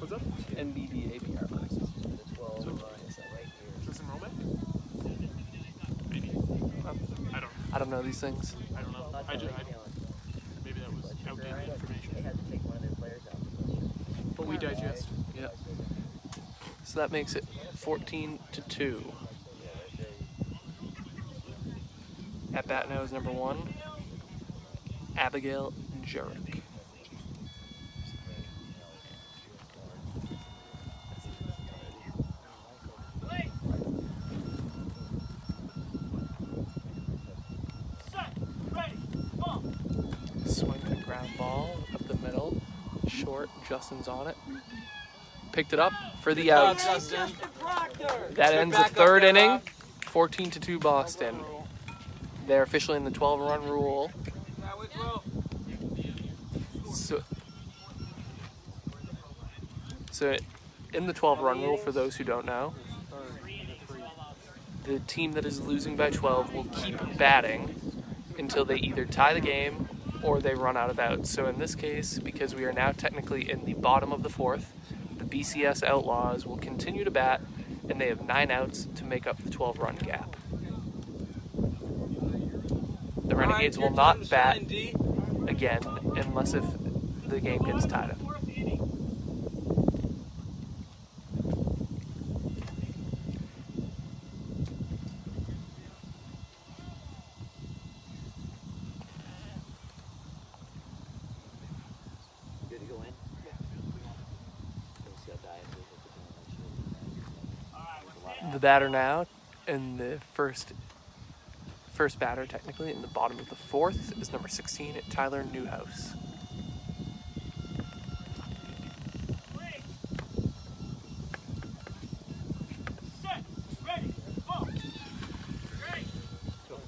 What's up? NBBA PR person. Is this enrollment? Maybe. I don't know these things. I don't know. Maybe that was outdated information. They had to take one of their players out. But we digest. Yep. So that makes it 14-2. At bat now is number 1, Abigail Jurek. Swing and ground ball up the middle, short. Justin's on it. Picked it up for the out. That ends the 3rd inning. 14-2 Boston. They're officially in the 12-run rule. So in the 12-run rule, for those who don't know, the team that is losing by 12 will keep batting until they either tie the game or they run out of outs. So in this case, because we are now technically in the bottom of the 4th, the BCS Outlaws will continue to bat, and they have 9 outs to make up the 12-run gap. The Renegades will not bat again unless if the game gets tied up. Good to go in? The batter now, and the first batter technically in the bottom of the 4th is number 16, Tyler Newhouse.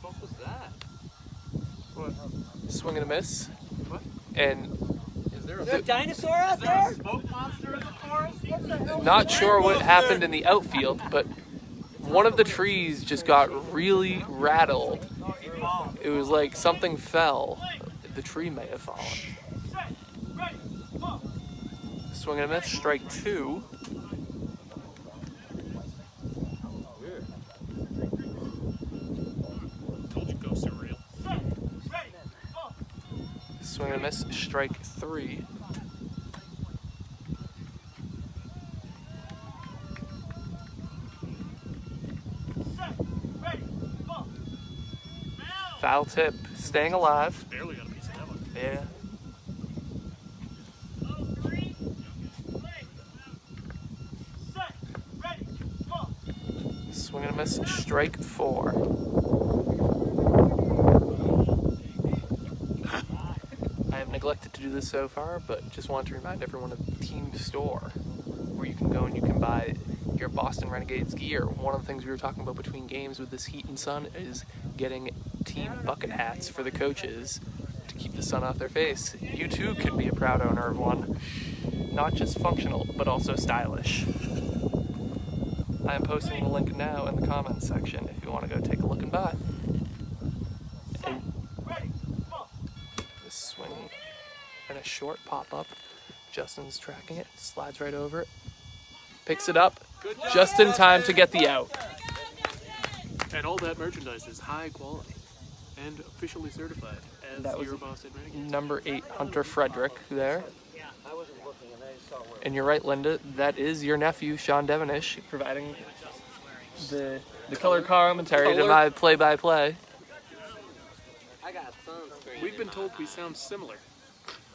What was that? Swing and a miss. What? And Is there Is there a dinosaur out there? smoke monster in the forest? not sure what happened in the outfield, but one of the trees just got really rattled. It was like something fell. The tree may have fallen. Swing and a miss, strike 2. Told you ghosts are real. Swing and a miss, strike 3. Foul tip, staying alive. Barely got a piece of that one. Yeah. Swing and a miss, strike 4. I have neglected to do this so far, but just want to remind everyone of Team Store, where you can go and you can buy your Boston Renegades gear. One of the things we were talking about between games with this heat and sun is getting team bucket hats for the coaches to keep the sun off their face. You too can be a proud owner of one. Not just functional, but also stylish. I am posting the link now in the comments section if you want to go take a look and buy. And this swing and a short pop-up. Justin's tracking it, slides right over it, picks it up, just in time to get the out. And all that merchandise is high quality and officially certified as That was your Boston Renegades. Number 8, Hunter Frederick there. I wasn't looking and I just saw where. And you're right, Linda, that is your nephew, Sean Devonish, providing the color commentary to my play-by-play. I got sunscreen. We've been told we sound similar.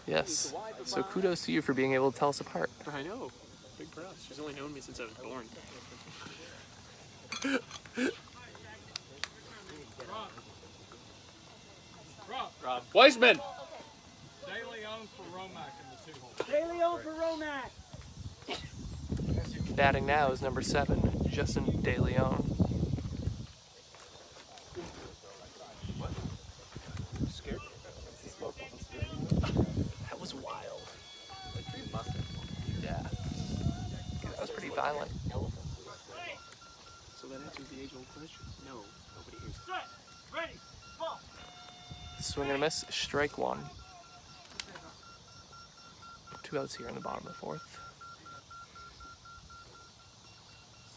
Yes. So kudos to you for being able to tell us apart. I know. Big props. She's only known me since I was born. Weissman. De Leon for Romac. Batting now is number 7, Justin De Leon. That was wild. Yeah. That was pretty violent. So that answers the age-old question. No, nobody hears. Set. Ready. Ball. Swing and a miss, strike 1. 2 outs here in the bottom of the 4th.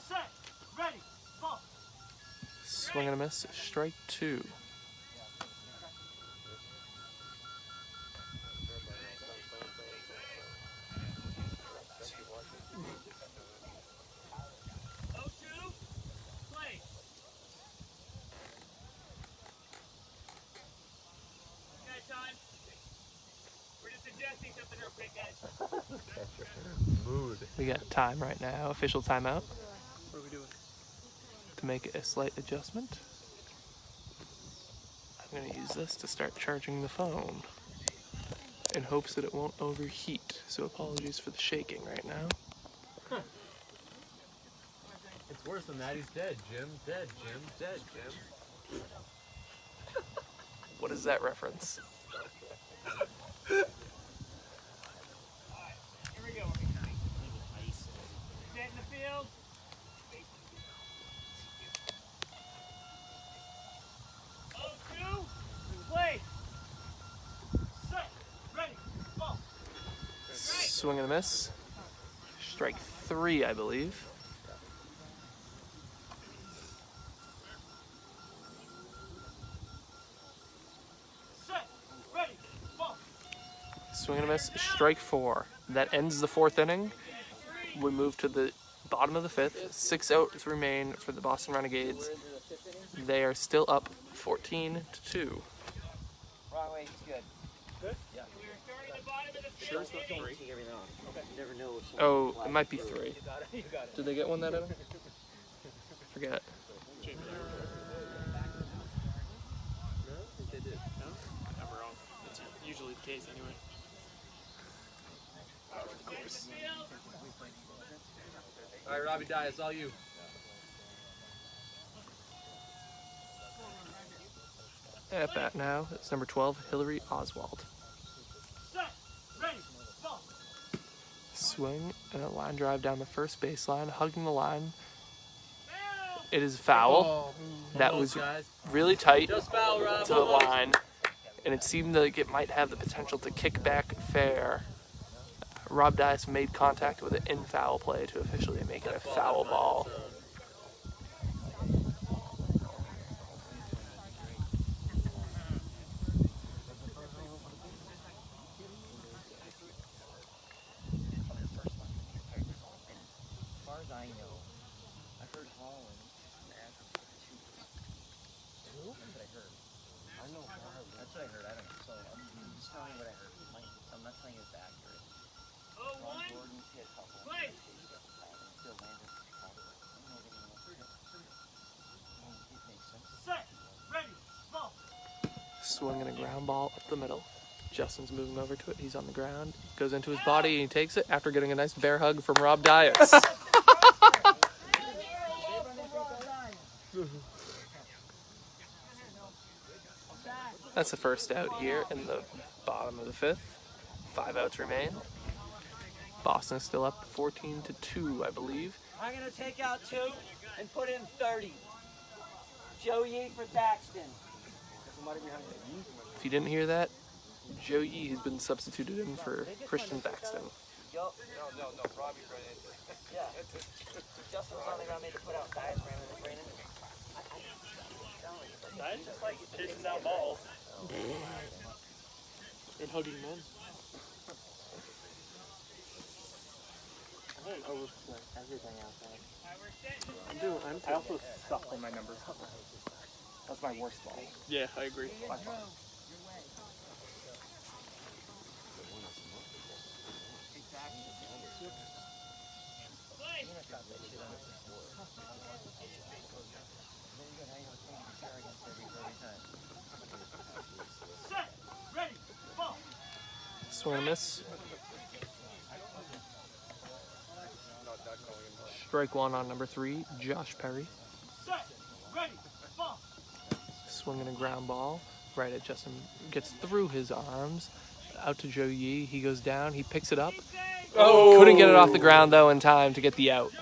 Set. Ready. Ball. Swing and a miss, strike 2. We got time right now, official timeout. What are we doing? To make a slight adjustment. I'm going to use this to start charging the phone in hopes that it won't overheat. So apologies for the shaking right now. It's worse than that. He's dead, Jim. Dead, Jim. Dead, Jim. What is that reference? Here we go. Get in the field. Play. Set. Ready. Ball. Swing and a miss. Strike 3, I believe. Set. Ready. Ball. Swing and a miss. Strike 4. That ends the 4th inning. We move to the bottom of the 5th. 6 outs remain for the Boston Renegades. They are still up 14-2. Wrong way, it's good. Good? Yeah. We're starting the bottom of the field. Faint every now and then. You never know if Oh, someone's it might be flying 3. You got it. You got it. Did they get one that inning? Forget. They did. No? I'm wrong. That's usually the case anyway. All right, Robbie Dye, it's all you. At bat now, it's number 12, Hillary Oswald. Set. Ready. Ball. Swing and a line drive down the first baseline, hugging the line. It is foul. That was really tight Just foul, Rob. to the line, and it seemed like it might have the potential to kick back fair. Rob Dias made contact with it in foul play to officially make it a foul ball. As far as I know, I heard Holland asked for 2. That's what I heard. I know Holland. That's what I heard. I don't know. So I'm just telling you what I heard. I'm not telling you it's accurate. Ron Jordan's hit a couple. Play. Still landed. I don't know if anyone else did. It makes sense. Set. Ready. Ball. Swinging a ground ball up the middle. Justin's moving over to it. He's on the ground. Goes into his body and he takes it after getting a nice bear hug from Rob Dias. That's the first out here in the bottom of the 5th. 5 outs remain. Boston is still up 14-2, I believe. I'm going to take out 2 and put in 30. Joe Yee for Thaxton. If you didn't hear that, Joe Yee has been substituted in for Christian Thaxton. Yup. No, Robbie ran into it. Yeah. Justin finally got me to put out diagram and then ran into it. That's just like chasing down balls. And hugging men. I don't overplay everything out there. I also suck when my numbers. That's my worst ball. Yeah, I agree. Set. Ready. Ball. Swing and a miss. Strike one on number 3, Josh Perry. Set. Ready. Ball. Swinging a ground ball. Right at Justin. Gets through his arms. Out to Joe Yee. He goes down. He picks it up. Oh! Couldn't get it off the ground, though, in time to get the out.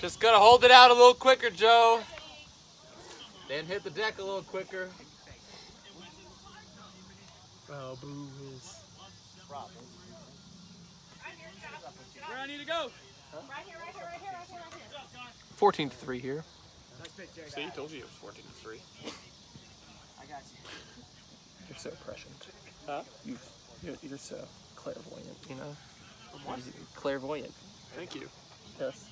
Just gotta hold it out a little quicker, Joe. Then hit the deck a little quicker. Oh, boo is. Where I need to go? Right here, right here, right here, right here, right here. 14-3 here. See, told you it was 14-3. I got you. You're so prescient. Huh? You're so clairvoyant, you know? Clairvoyant. Thank you. Yes.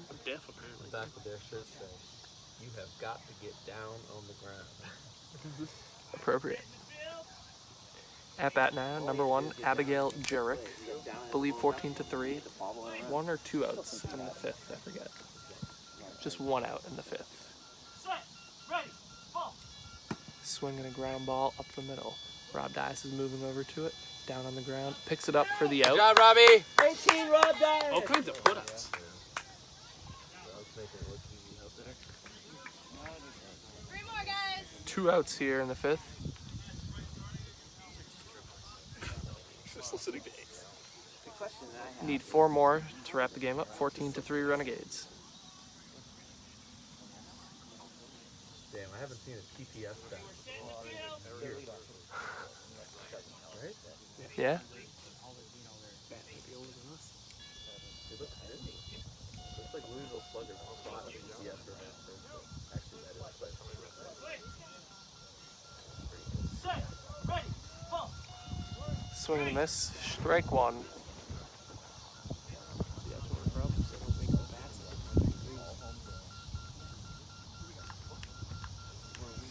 I'm deaf, apparently. The back of their shirt says, "You have got to get down on the ground." Appropriate. At bat now, number 1, Abigail Jurek. Believe 14-3. 1 or 2 outs in the 5th, I forget. Just 1 out in the 5th. Set. Ready. Ball. Swinging a ground ball up the middle. Rob Dias is moving over to it. Down on the ground. Picks it up for the Good out. job, Robbie. 18, Rob Dyer. All kinds of putouts. Let's make it look easy out there. 3 more, guys. 2 outs here in the 5th. Just listening to Ace. The question that I have. Need 4 more to wrap the game up. 14-3 Renegades. Damn, I haven't seen a TPS back. Right? Yeah? Maybe older than us. They look good. Looks like Louisville Sluggers bought a TPS for that. Actually, that is Set. Ready. Ball. Swing and a miss. Strike 1. See, that's one of the problems. They don't make the bats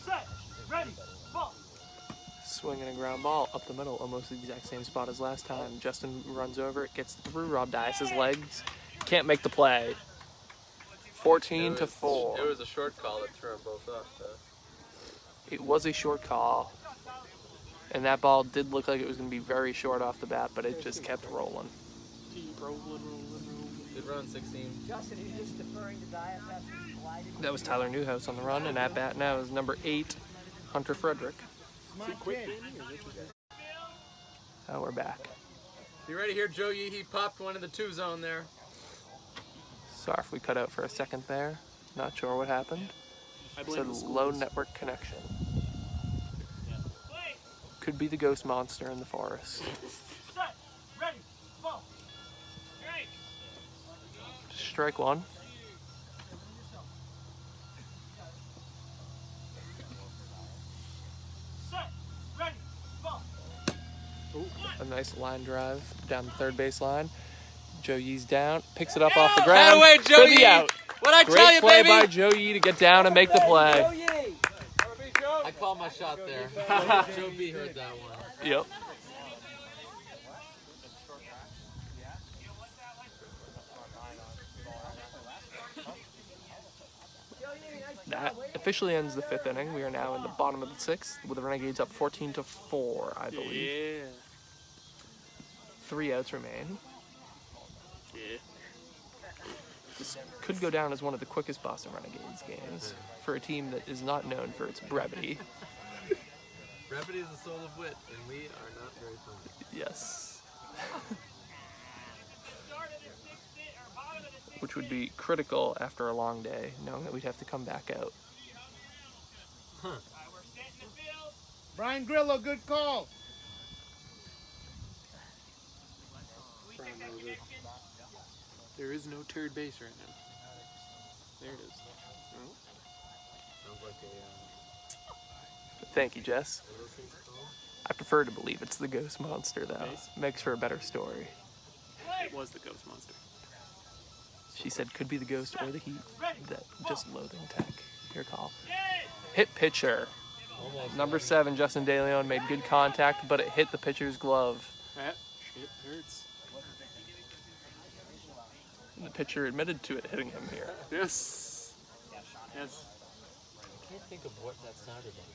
Set. Ready. Ball. Swinging a ground ball up the middle, almost the exact same spot as last time. Justin runs over it, gets through Rob Dias' legs. Can't make the play. 14-4. It was a short call that threw them both off, though. It was a short call. And that ball did look like it was going to be very short off the bat, but it just kept rolling. keep rolling. Did run 16. Justin, are you just deferring to Dias after he glided? That was Tyler Newhouse on the run, and at bat now is number 8, Hunter Frederick. Oh, we're back. You ready here, Joe Yee? He popped one in the 2 zone there. Sorry if we cut out for a second there. Not sure what happened. I Said blame the schools. low network connection. Could be the ghost monster in the forest. Set. Ready. Ball. Strike 1. Set. Ready. Ball. A nice line drive down the third base line. Joe Yee's down, picks it up off the ground. away, Joe for the Yee. out. What'd I Great tell you, play baby? by Joe Yee to get down and make the play. I called my shot there. Joe B heard that one. Yep. That officially ends the 5th inning. We are now in the bottom of the 6th with the Renegades up 14-4, I believe. Yeah. 3 outs remain. Yeah. This could go down as one of the quickest Boston Renegades games for a team that is not known for its brevity. Brevity is the soul of wit, and we are not very funny. Yes. Which would be critical after a long day, knowing that we'd have to come back out. Brian Grillo, good call. There is no third base right now. There it is. Sounds like Thank you, Jess. I prefer to believe it's the ghost monster, though. Makes for a better story. It was the ghost monster. She said could be the ghost or the heat. That just loathing tech. Your call. Hit pitcher. Number 7, Justin DeLeon made good contact, but it hit the pitcher's glove. That shit hurts. The pitcher admitted to it hitting him here. Yes. Yes. I can't think of what that sounded like.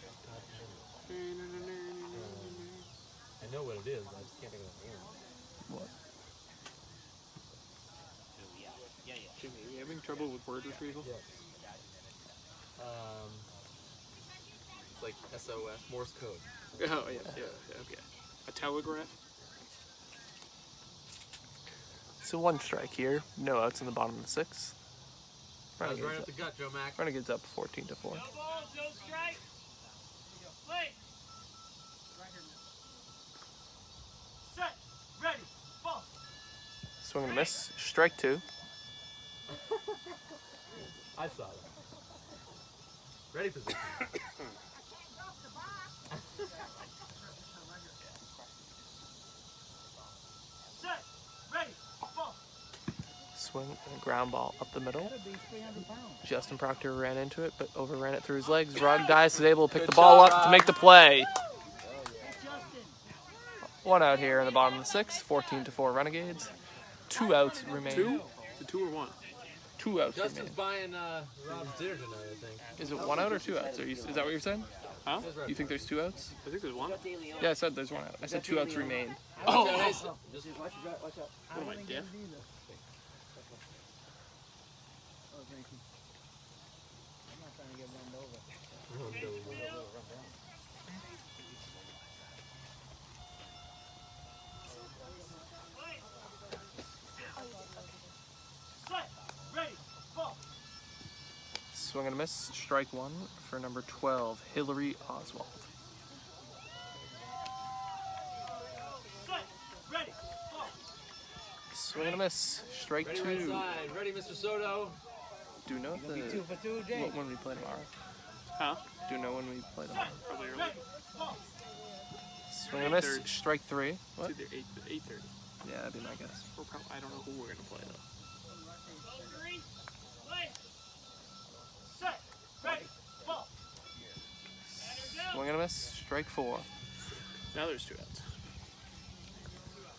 I know what it is, but I just can't think of the name. What? Jimmy, are you having trouble with word retrieval? Yes. It's like SOS, Morse code. Oh, yeah, okay. A telegraph? So 1 strike here. No outs in the bottom of the 6th. That was right up the gut, Joe Mac. Renegades up 14-4. No balls, no strikes. Play. Set. Ready. Ball. Swing and a miss. Strike 2. I saw that. Ready position. Set. Ready. Ball. Swing and a ground ball up the middle. Justin Proctor ran into it, but overran it through his legs. Rod Dias is able to pick the ball up to make the play. 1 out here in the bottom of the 6th. 14-4 Renegades. 2 outs remain. 2? The 2 or 1? 2 outs Justin's remain. buying Rob's dinner tonight, I think. Is it 1 out or 2 outs? Is that what you're saying? Huh? You think there's 2 outs? I think there's 1. Yeah, I said there's 1 out. I said 2 outs remain. Oh! Just watch out. What am I, deaf? Oh, thank you. I'm not trying to get run over. Set. Ready. Ball. Swing and a miss. Strike 1 for number 12, Hillary Oswald. Set. Ready. Ball. Swing and a miss. Strike Ready 2. right side. Ready, Mr. Soto. Do you know if the, 2 for 2, Jay. when we play tomorrow? Huh? Do you know when we play tomorrow? Probably early. Ready. Ball. Swing and a miss. 8:30. Strike 3. What? It's either 8:30. Yeah, that'd be my guess. I don't know who we're going to play, though. Three. Play. Set. Ready. Ball. Swing and a miss. Strike 4. Now there's 2 outs.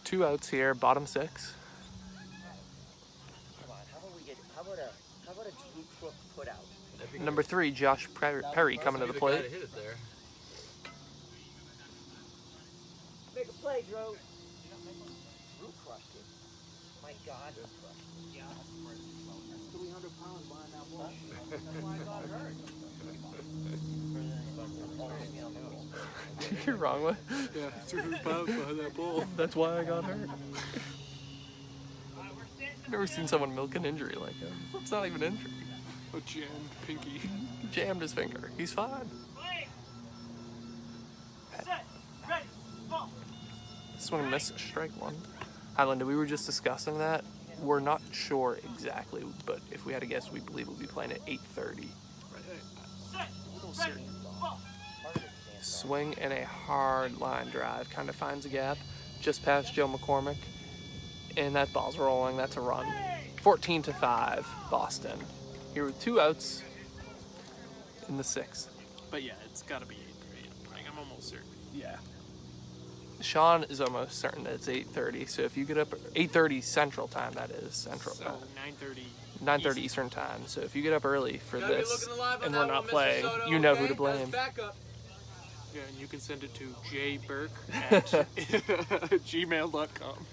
2 outs here, bottom 6. Come on. How about a true crook put out? Number 3, Josh Perry coming to the plate. Hit it there. Make a play, Drew. Drew crushed it. My God, Drew crushed it. Yeah. 300 pounds behind that ball. That's why I got hurt. You're wrong with. Yeah, 300 pounds behind that ball. That's why I got hurt. Never seen someone milk an injury like that. It's not even an injury. A jammed pinky. He jammed his finger. He's fine. Play. Set. Ready. Ball. Swing and miss. Strike 1. Highlander, we were just discussing that. We're not sure exactly, but if we had to guess, we believe we'll be playing at 8:30. Set. Ready. Ball. Swing and a hard line drive. Kind of finds a gap just past Joe McCormick. And that ball's rolling. That's a run. 14-5, Boston. Here with 2 outs in the 6th. But yeah, it's got to be 8:30. Like, I'm almost certain. Yeah. Sean is almost certain that it's 8:30. So if you get up 8:30 Central Time, that is Central So Time. 9:30. 9:30 Eastern Time. So if you get up early for Gotta be this looking alive on and that we're not one, Mr. playing, Soto, you know okay? who to blame. That's backup. Yeah, and you can send it to jburke@gmail.com.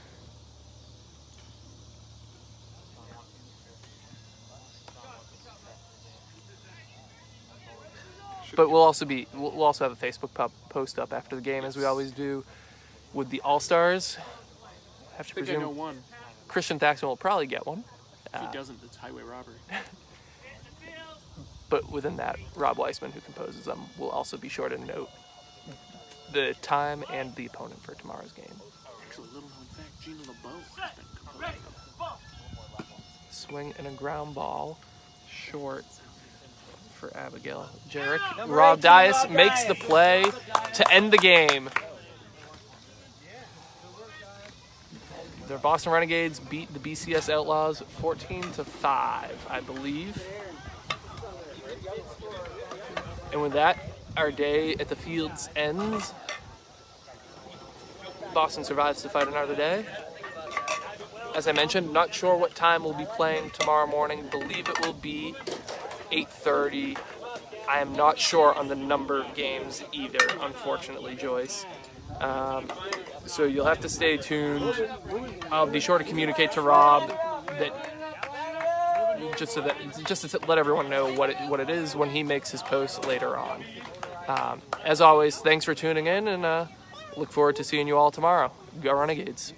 But we'll also have a Facebook post up after the game, as we always do, with the All-Stars. Have to I think I know presume one. Christian Thaxton will probably get one. If he doesn't, it's highway robbery. But within that, Rob Weissman, who composes them, will also be sure to note the time and the opponent for tomorrow's game. Actually, little known fact, Gina LeBeau has been composing Ready. them. Ball. Swing and a ground ball, short for Abigail Jarek. Number Rob 18, Dias Rob makes the Dias. play to end the game. The Boston Renegades beat the BCS Outlaws 14-5, I believe. And with that, our day at the fields ends. Boston survives to fight another day. As I mentioned, not sure what time we'll be playing tomorrow morning. Believe it will be 8:30. I am not sure on the number of games either, unfortunately, Joyce. So you'll have to stay tuned. I'll be sure to communicate to Rob that just to let everyone know what it is when he makes his post later on. As always, thanks for tuning in, and look forward to seeing you all tomorrow. Go Renegades.